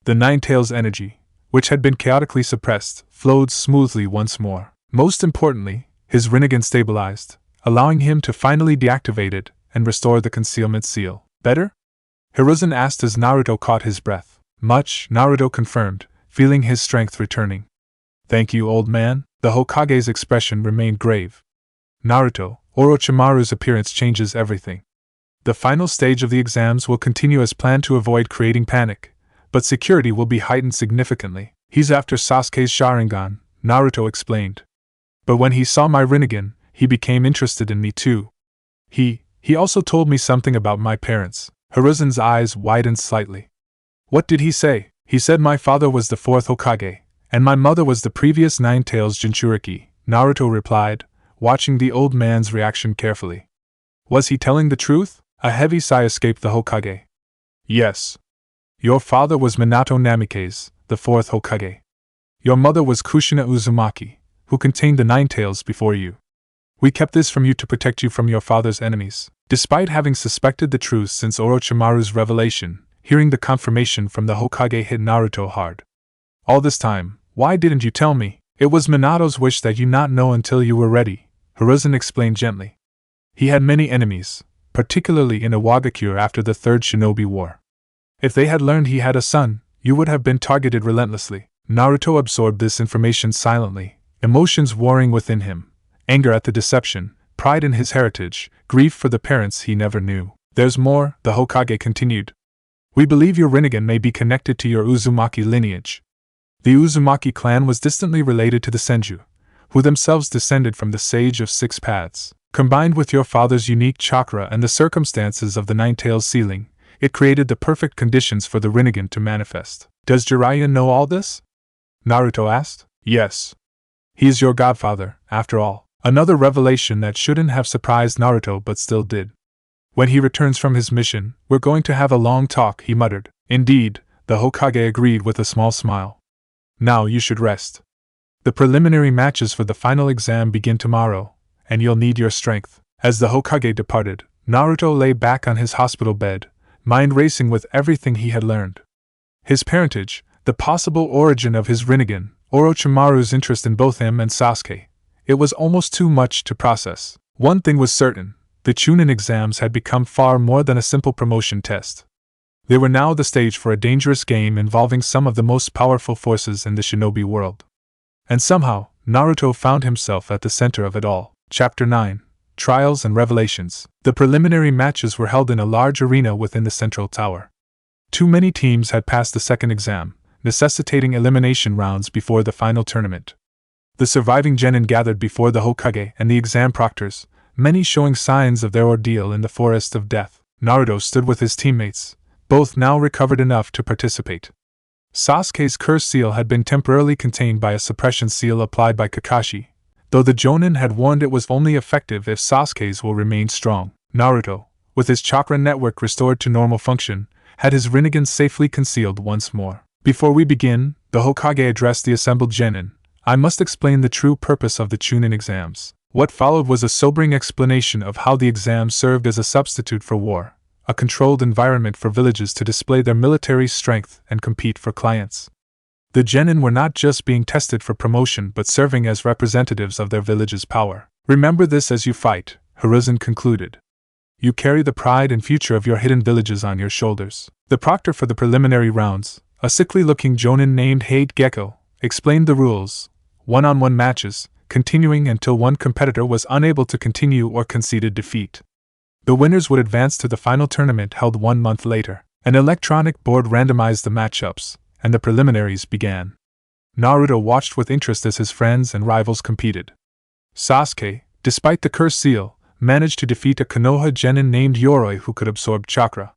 The Nine-Tails energy, which had been chaotically suppressed, flowed smoothly once more. Most importantly, his Rinnegan stabilized, allowing him to finally deactivate it and restore the concealment seal. Better? Hiruzen asked as Naruto caught his breath. Much, Naruto confirmed, feeling his strength returning. Thank you, old man. The Hokage's expression remained grave. Naruto, Orochimaru's appearance changes everything. The final stage of the exams will continue as planned to avoid creating panic, but security will be heightened significantly. He's after Sasuke's Sharingan, Naruto explained. But when he saw my Rinnegan, he became interested in me too. He also told me something about my parents. Hiruzen's eyes widened slightly. What did he say? He said my father was the 4th Hokage, and my mother was the previous Nine-Tails Jinchuriki, Naruto replied, watching the old man's reaction carefully. Was he telling the truth? A heavy sigh escaped the Hokage. Yes. Your father was Minato Namikaze, the 4th Hokage. Your mother was Kushina Uzumaki, who contained the Nine-Tails before you. We kept this from you to protect you from your father's enemies. Despite having suspected the truth since Orochimaru's revelation, hearing the confirmation from the Hokage hit Naruto hard. All this time, why didn't you tell me? It was Minato's wish that you not know until you were ready, Hiruzen explained gently. He had many enemies, particularly in Iwagakure after the Third Shinobi War. If they had learned he had a son, you would have been targeted relentlessly. Naruto absorbed this information silently, emotions warring within him, anger at the deception, pride in his heritage, grief for the parents he never knew. There's more, the Hokage continued. We believe your Rinnegan may be connected to your Uzumaki lineage. The Uzumaki clan was distantly related to the Senju, who themselves descended from the Sage of Six Paths. Combined with your father's unique chakra and the circumstances of the Nine-Tails sealing, it created the perfect conditions for the Rinnegan to manifest. Does Jiraiya know all this? Naruto asked. Yes. He is your godfather, after all. Another revelation that shouldn't have surprised Naruto but still did. When he returns from his mission, we're going to have a long talk, he muttered. Indeed, the Hokage agreed with a small smile. Now you should rest. The preliminary matches for the final exam begin tomorrow, and you'll need your strength. As the Hokage departed, Naruto lay back on his hospital bed, mind racing with everything he had learned. His parentage, the possible origin of his Rinnegan, Orochimaru's interest in both him and Sasuke. It was almost too much to process. One thing was certain, the Chunin exams had become far more than a simple promotion test. They were now the stage for a dangerous game involving some of the most powerful forces in the shinobi world. And somehow, Naruto found himself at the center of it all. Chapter 9. Trials and Revelations. The preliminary matches were held in a large arena within the central tower. Too many teams had passed the second exam, necessitating elimination rounds before the final tournament. The surviving genin gathered before the Hokage and the exam proctors, many showing signs of their ordeal in the forest of death. Naruto stood with his teammates, both now recovered enough to participate. Sasuke's curse seal had been temporarily contained by a suppression seal applied by Kakashi, though the Jonin had warned it was only effective if Sasuke's will remain strong. Naruto, with his chakra network restored to normal function, had his Rinnegan safely concealed once more. Before we begin, the Hokage addressed the assembled genin. I must explain the true purpose of the Chunin exams. What followed was a sobering explanation of how the exams served as a substitute for war, a controlled environment for villages to display their military strength and compete for clients. The genin were not just being tested for promotion but serving as representatives of their village's power. Remember this as you fight, Hiruzen concluded. You carry the pride and future of your hidden villages on your shoulders. The proctor for the preliminary rounds, a sickly-looking Jonin named Hate Gecko, explained the rules. One-on-one matches, continuing until one competitor was unable to continue or conceded defeat. The winners would advance to the final tournament held 1 month later. An electronic board randomized the matchups, and the preliminaries began. Naruto watched with interest as his friends and rivals competed. Sasuke, despite the curse seal, managed to defeat a Konoha genin named Yoroi who could absorb chakra.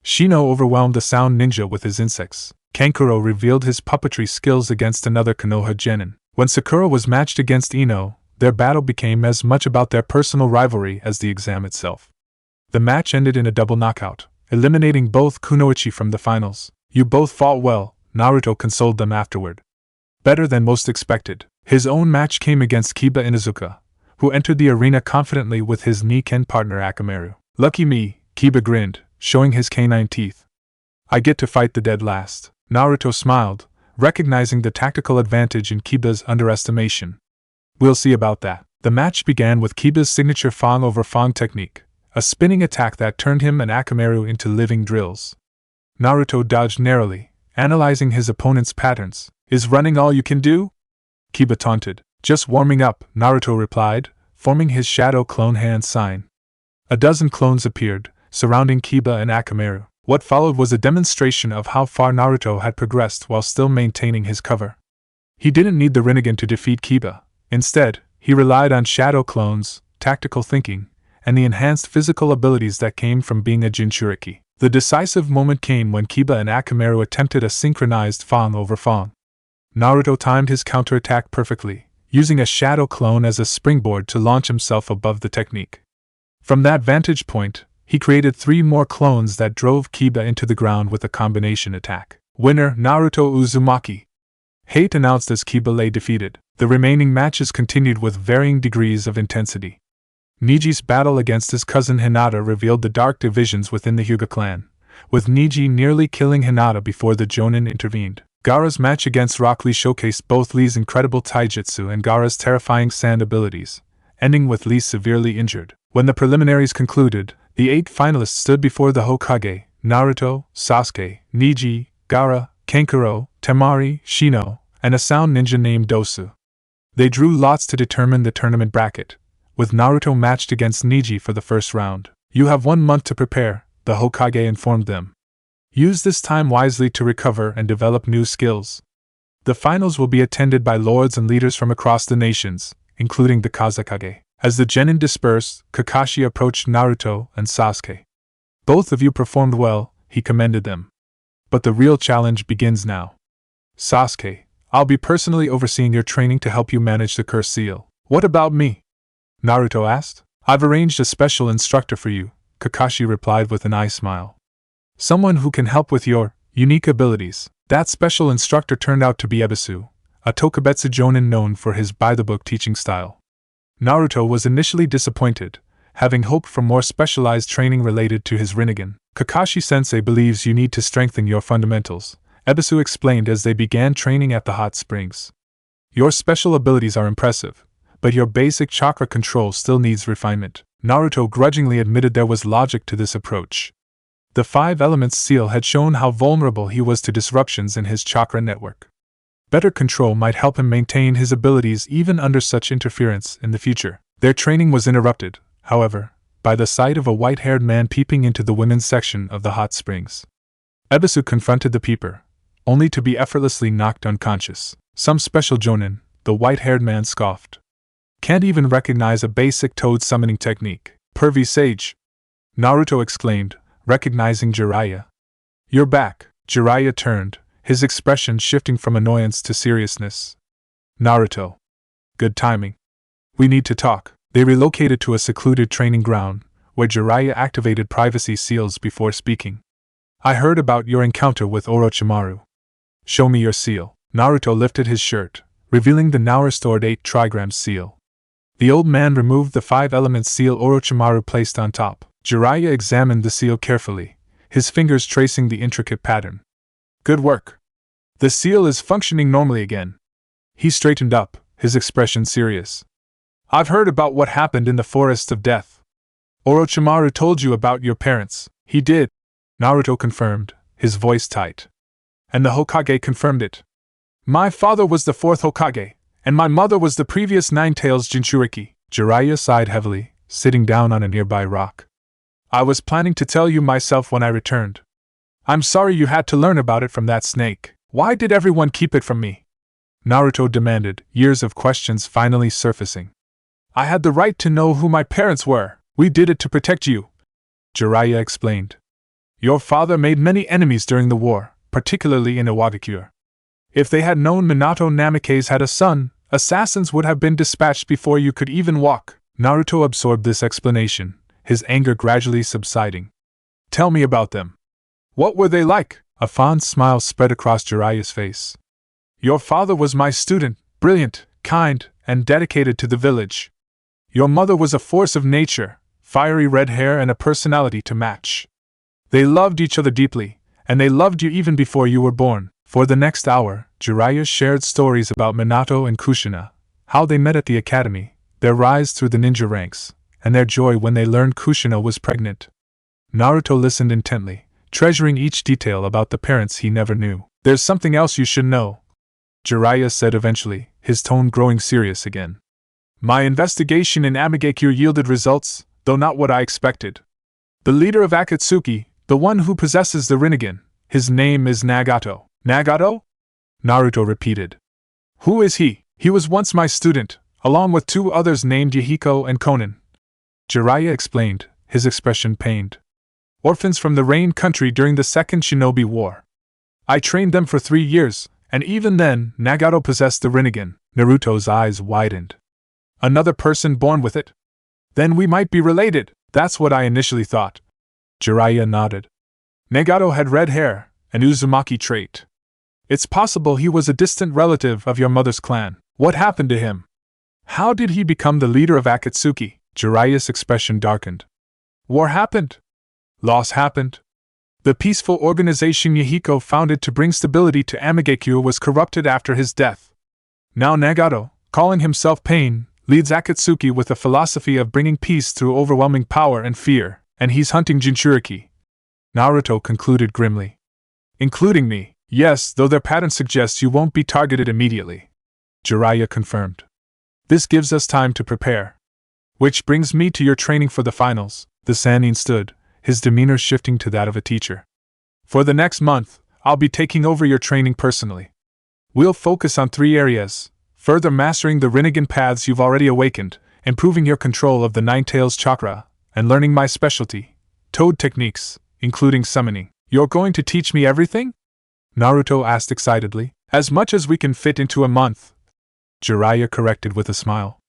Shino overwhelmed the sound ninja with his insects. Kankuro revealed his puppetry skills against another Konoha genin. When Sakura was matched against Ino, their battle became as much about their personal rivalry as the exam itself. The match ended in a double knockout, eliminating both Kunoichi from the finals. You both fought well, Naruto consoled them afterward. Better than most expected. His own match came against Kiba Inuzuka, who entered the arena confidently with his Niken partner Akamaru. Lucky me, Kiba grinned, showing his canine teeth. I get to fight the dead last. Naruto smiled, recognizing the tactical advantage in Kiba's underestimation. We'll see about that. The match began with Kiba's signature Fang over Fang technique, a spinning attack that turned him and Akamaru into living drills. Naruto dodged narrowly, analyzing his opponent's patterns. Is running all you can do? Kiba taunted. Just warming up, Naruto replied, forming his shadow clone hand sign. A dozen clones appeared, surrounding Kiba and Akamaru. What followed was a demonstration of how far Naruto had progressed while still maintaining his cover. He didn't need the Rinnegan to defeat Kiba. Instead, he relied on shadow clones, tactical thinking, and the enhanced physical abilities that came from being a Jinchuriki. The decisive moment came when Kiba and Akamaru attempted a synchronized Fang over Fang. Naruto timed his counterattack perfectly, using a shadow clone as a springboard to launch himself above the technique. From that vantage point, he created 3 more clones that drove Kiba into the ground with a combination attack. Winner Naruto Uzumaki. Hate announced as Kiba lay defeated. The remaining matches continued with varying degrees of intensity. Niji's battle against his cousin Hinata revealed the dark divisions within the Hyuga clan, with Niji nearly killing Hinata before the Jonin intervened. Gaara's match against Rock Lee showcased both Lee's incredible taijutsu and Gaara's terrifying sand abilities, ending with Lee severely injured. When the preliminaries concluded, the 8 finalists stood before the Hokage: Naruto, Sasuke, Niji, Gaara, Kankuro, Temari, Shino, and a sound ninja named Dosu. They drew lots to determine the tournament bracket, with Naruto matched against Niji for the first round. You have 1 month to prepare, the Hokage informed them. Use this time wisely to recover and develop new skills. The finals will be attended by lords and leaders from across the nations, including the Kazekage. As the genin dispersed, Kakashi approached Naruto and Sasuke. Both of you performed well, he commended them. But the real challenge begins now. Sasuke, I'll be personally overseeing your training to help you manage the curse seal. What about me? Naruto asked. I've arranged a special instructor for you, Kakashi replied with an eye smile. Someone who can help with your unique abilities. That special instructor turned out to be Ebisu, a Tokubetsu jonin known for his by-the-book teaching style. Naruto was initially disappointed, having hoped for more specialized training related to his Rinnegan. Kakashi-sensei believes you need to strengthen your fundamentals, Ebisu explained as they began training at the hot springs. Your special abilities are impressive, but your basic chakra control still needs refinement. Naruto grudgingly admitted there was logic to this approach. The 5 Elements seal had shown how vulnerable he was to disruptions in his chakra network. Better control might help him maintain his abilities even under such interference in the future. Their training was interrupted, however, by the sight of a white-haired man peeping into the women's section of the hot springs. Ebisu confronted the peeper, only to be effortlessly knocked unconscious. Some special jonin, the white-haired man scoffed. Can't even recognize a basic toad summoning technique. Pervy sage! Naruto exclaimed, recognizing Jiraiya. You're back. Jiraiya turned, his expression shifting from annoyance to seriousness. Naruto. Good timing. We need to talk. They relocated to a secluded training ground, where Jiraiya activated privacy seals before speaking. I heard about your encounter with Orochimaru. Show me your seal. Naruto lifted his shirt, revealing the now restored 8 trigram seal. The old man removed the 5 elements seal Orochimaru placed on top. Jiraiya examined the seal carefully, his fingers tracing the intricate pattern. Good work. The seal is functioning normally again. He straightened up, his expression serious. I've heard about what happened in the Forests of Death. Orochimaru told you about your parents. He did. Naruto confirmed, his voice tight. And the Hokage confirmed it. My father was the 4th Hokage, and my mother was the previous Nine-Tails Jinchuriki. Jiraiya sighed heavily, sitting down on a nearby rock. I was planning to tell you myself when I returned. I'm sorry you had to learn about it from that snake. Why did everyone keep it from me? Naruto demanded, years of questions finally surfacing. I had the right to know who my parents were. We did it to protect you, Jiraiya explained. Your father made many enemies during the war, particularly in Iwagakure. If they had known Minato Namikaze had a son, assassins would have been dispatched before you could even walk. Naruto absorbed this explanation, his anger gradually subsiding. Tell me about them. What were they like? A fond smile spread across Jiraiya's face. Your father was my student, brilliant, kind, and dedicated to the village. Your mother was a force of nature, fiery red hair and a personality to match. They loved each other deeply, and they loved you even before you were born. For the next hour, Jiraiya shared stories about Minato and Kushina, how they met at the academy, their rise through the ninja ranks, and their joy when they learned Kushina was pregnant. Naruto listened intently, treasuring each detail about the parents he never knew. There's something else you should know, Jiraiya said eventually, his tone growing serious again. My investigation in Amigakure yielded results, though not what I expected. The leader of Akatsuki, the one who possesses the Rinnegan, his name is Nagato. Nagato? Naruto repeated. Who is he? He was once my student, along with 2 others named Yahiko and Konan. Jiraiya explained, his expression pained. Orphans from the Rain Country during the Second Shinobi War. I trained them for 3 years, and even then, Nagato possessed the Rinnegan. Naruto's eyes widened. Another person born with it? Then we might be related. That's what I initially thought. Jiraiya nodded. Nagato had red hair, an Uzumaki trait. It's possible he was a distant relative of your mother's clan. What happened to him? How did he become the leader of Akatsuki? Jiraiya's expression darkened. War happened. Loss happened. The peaceful organization Yahiko founded to bring stability to Amigakure was corrupted after his death. Now Nagato, calling himself Pain, leads Akatsuki with a philosophy of bringing peace through overwhelming power and fear, and he's hunting Jinchuriki. Naruto concluded grimly. Including me, yes, though their pattern suggests you won't be targeted immediately. Jiraiya confirmed. This gives us time to prepare. Which brings me to your training for the finals. The Sannin stood, his demeanor shifting to that of a teacher. For the next month, I'll be taking over your training personally. We'll focus on 3 areas: further mastering the Rinnegan paths you've already awakened, improving your control of the Nine-Tails chakra, and learning my specialty, toad techniques, including summoning. You're going to teach me everything? Naruto asked excitedly. As much as we can fit into a month, Jiraiya corrected with a smile.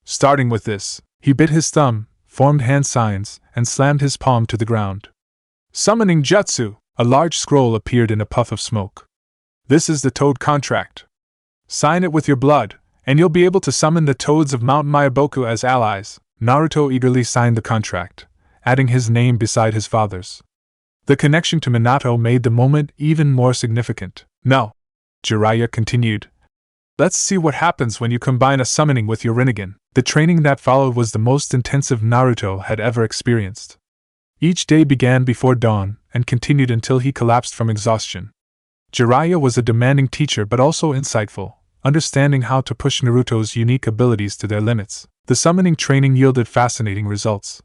Starting with this, he bit his thumb, formed hand signs, and slammed his palm to the ground. Summoning jutsu! A large scroll appeared in a puff of smoke. This is the toad contract. Sign it with your blood, and you'll be able to summon the toads of Mount Myaboku as allies. Naruto eagerly signed the contract, adding his name beside his father's. The connection to Minato made the moment even more significant. No, Jiraiya continued. Let's see what happens when you combine a summoning with your Rinnegan. The training that followed was the most intensive Naruto had ever experienced. Each day began before dawn and continued until he collapsed from exhaustion. Jiraiya was a demanding teacher but also insightful, understanding how to push Naruto's unique abilities to their limits. The summoning training yielded fascinating results.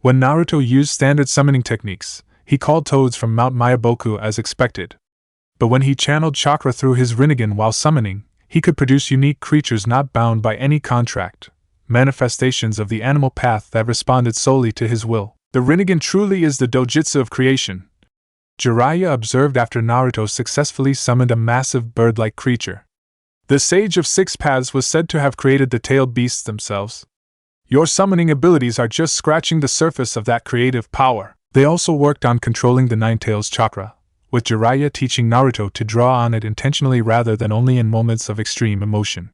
When Naruto used standard summoning techniques, he called toads from Mount Myaboku as expected. But when he channeled chakra through his Rinnegan while summoning, he could produce unique creatures not bound by any contract, manifestations of the animal path that responded solely to his will. The Rinnegan truly is the dojutsu of creation, Jiraiya observed after Naruto successfully summoned a massive bird-like creature. The Sage of Six Paths was said to have created the tailed beasts themselves. Your summoning abilities are just scratching the surface of that creative power. They also worked on controlling the Nine-Tails chakra, with Jiraiya teaching Naruto to draw on it intentionally rather than only in moments of extreme emotion.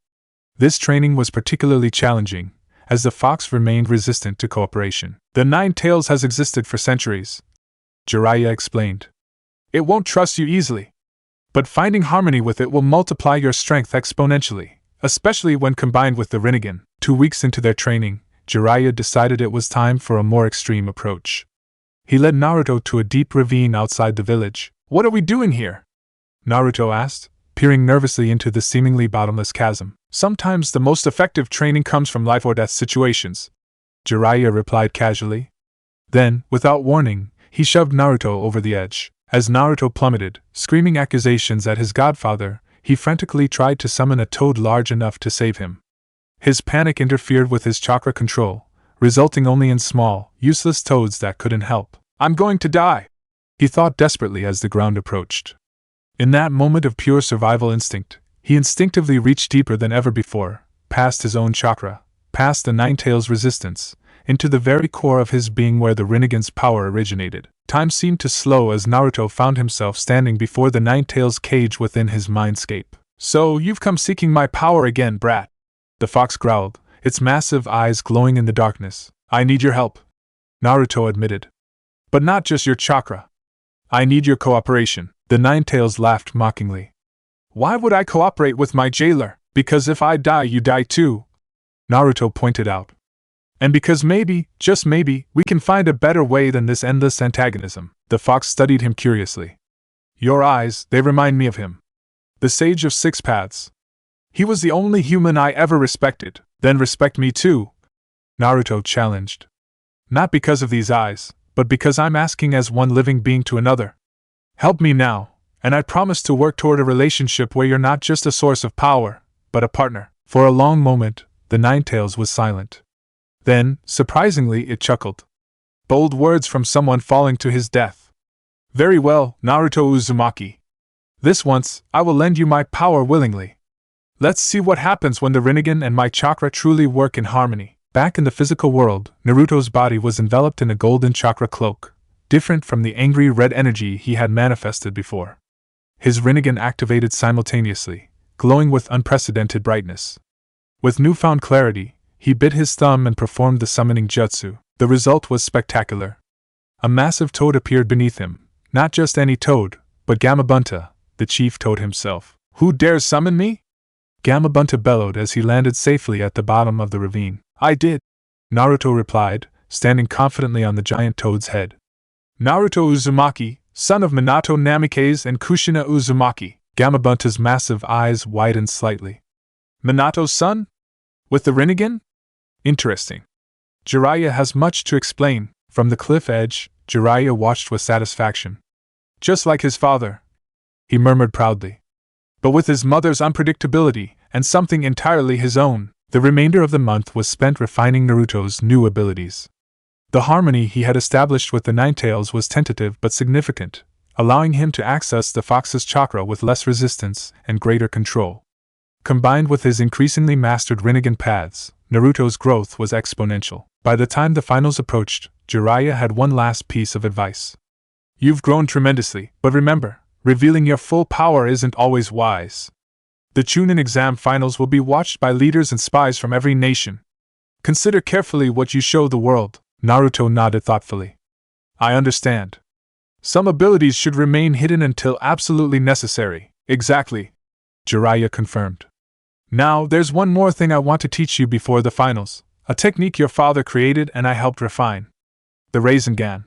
This training was particularly challenging, as the fox remained resistant to cooperation. The Nine-Tails has existed for centuries, Jiraiya explained. It won't trust you easily. But finding harmony with it will multiply your strength exponentially, especially when combined with the Rinnegan. 2 weeks into their training, Jiraiya decided it was time for a more extreme approach. He led Naruto to a deep ravine outside the village. What are we doing here? Naruto asked, peering nervously into the seemingly bottomless chasm. Sometimes the most effective training comes from life or death situations, Jiraiya replied casually. Then, without warning, he shoved Naruto over the edge. As Naruto plummeted, screaming accusations at his godfather, he frantically tried to summon a toad large enough to save him. His panic interfered with his chakra control, resulting only in small, useless toads that couldn't help. I'm going to die, he thought desperately as the ground approached. In that moment of pure survival instinct, he instinctively reached deeper than ever before, past his own chakra, past the Nine-Tails resistance, into the very core of his being where the Rinnegan's power originated. Time seemed to slow as Naruto found himself standing before the Nine-Tails cage within his mindscape. So, you've come seeking my power again, brat, the fox growled, its massive eyes glowing in the darkness. I need your help, Naruto admitted. But not just your chakra. I need your cooperation. The Nine-Tails laughed mockingly. Why would I cooperate with my jailer? Because if I die, you die too, Naruto pointed out. And because maybe, just maybe, we can find a better way than this endless antagonism. The fox studied him curiously. Your eyes, they remind me of him. The Sage of Six Paths. He was the only human I ever respected. Then respect me too, Naruto challenged. Not because of these eyes, but because I'm asking as one living being to another. Help me now, and I promise to work toward a relationship where you're not just a source of power, but a partner. For a long moment, the Nine-Tails was silent. Then, surprisingly, it chuckled. Bold words from someone falling to his death. Very well, Naruto Uzumaki. This once, I will lend you my power willingly. Let's see what happens when the Rinnegan and my chakra truly work in harmony. Back in the physical world, Naruto's body was enveloped in a golden chakra cloak, different from the angry red energy he had manifested before. His Rinnegan activated simultaneously, glowing with unprecedented brightness. With newfound clarity, he bit his thumb and performed the summoning jutsu. The result was spectacular. A massive toad appeared beneath him, not just any toad, but Gamabunta, the chief toad himself. Who dares summon me? Gamabunta bellowed as he landed safely at the bottom of the ravine. I did, Naruto replied, standing confidently on the giant toad's head. Naruto Uzumaki, son of Minato Namikaze and Kushina Uzumaki. Gamabunta's massive eyes widened slightly. Minato's son? With the Rinnegan? Interesting. Jiraiya has much to explain, From the cliff edge, Jiraiya watched with satisfaction. Just like his father, he murmured proudly. But with his mother's unpredictability, and something entirely his own, the remainder of the month was spent refining Naruto's new abilities. The harmony he had established with the Ninetales was tentative but significant, allowing him to access the fox's chakra with less resistance and greater control. Combined with his increasingly mastered Rinnegan paths, Naruto's growth was exponential. By the time the finals approached, Jiraiya had one last piece of advice. You've grown tremendously, but remember, revealing your full power isn't always wise. The Chunin exam finals will be watched by leaders and spies from every nation. Consider carefully what you show the world. Naruto nodded thoughtfully. I understand. Some abilities should remain hidden until absolutely necessary. Exactly, Jiraiya confirmed. Now, there's one more thing I want to teach you before the finals, a technique your father created and I helped refine. The Rinnegan.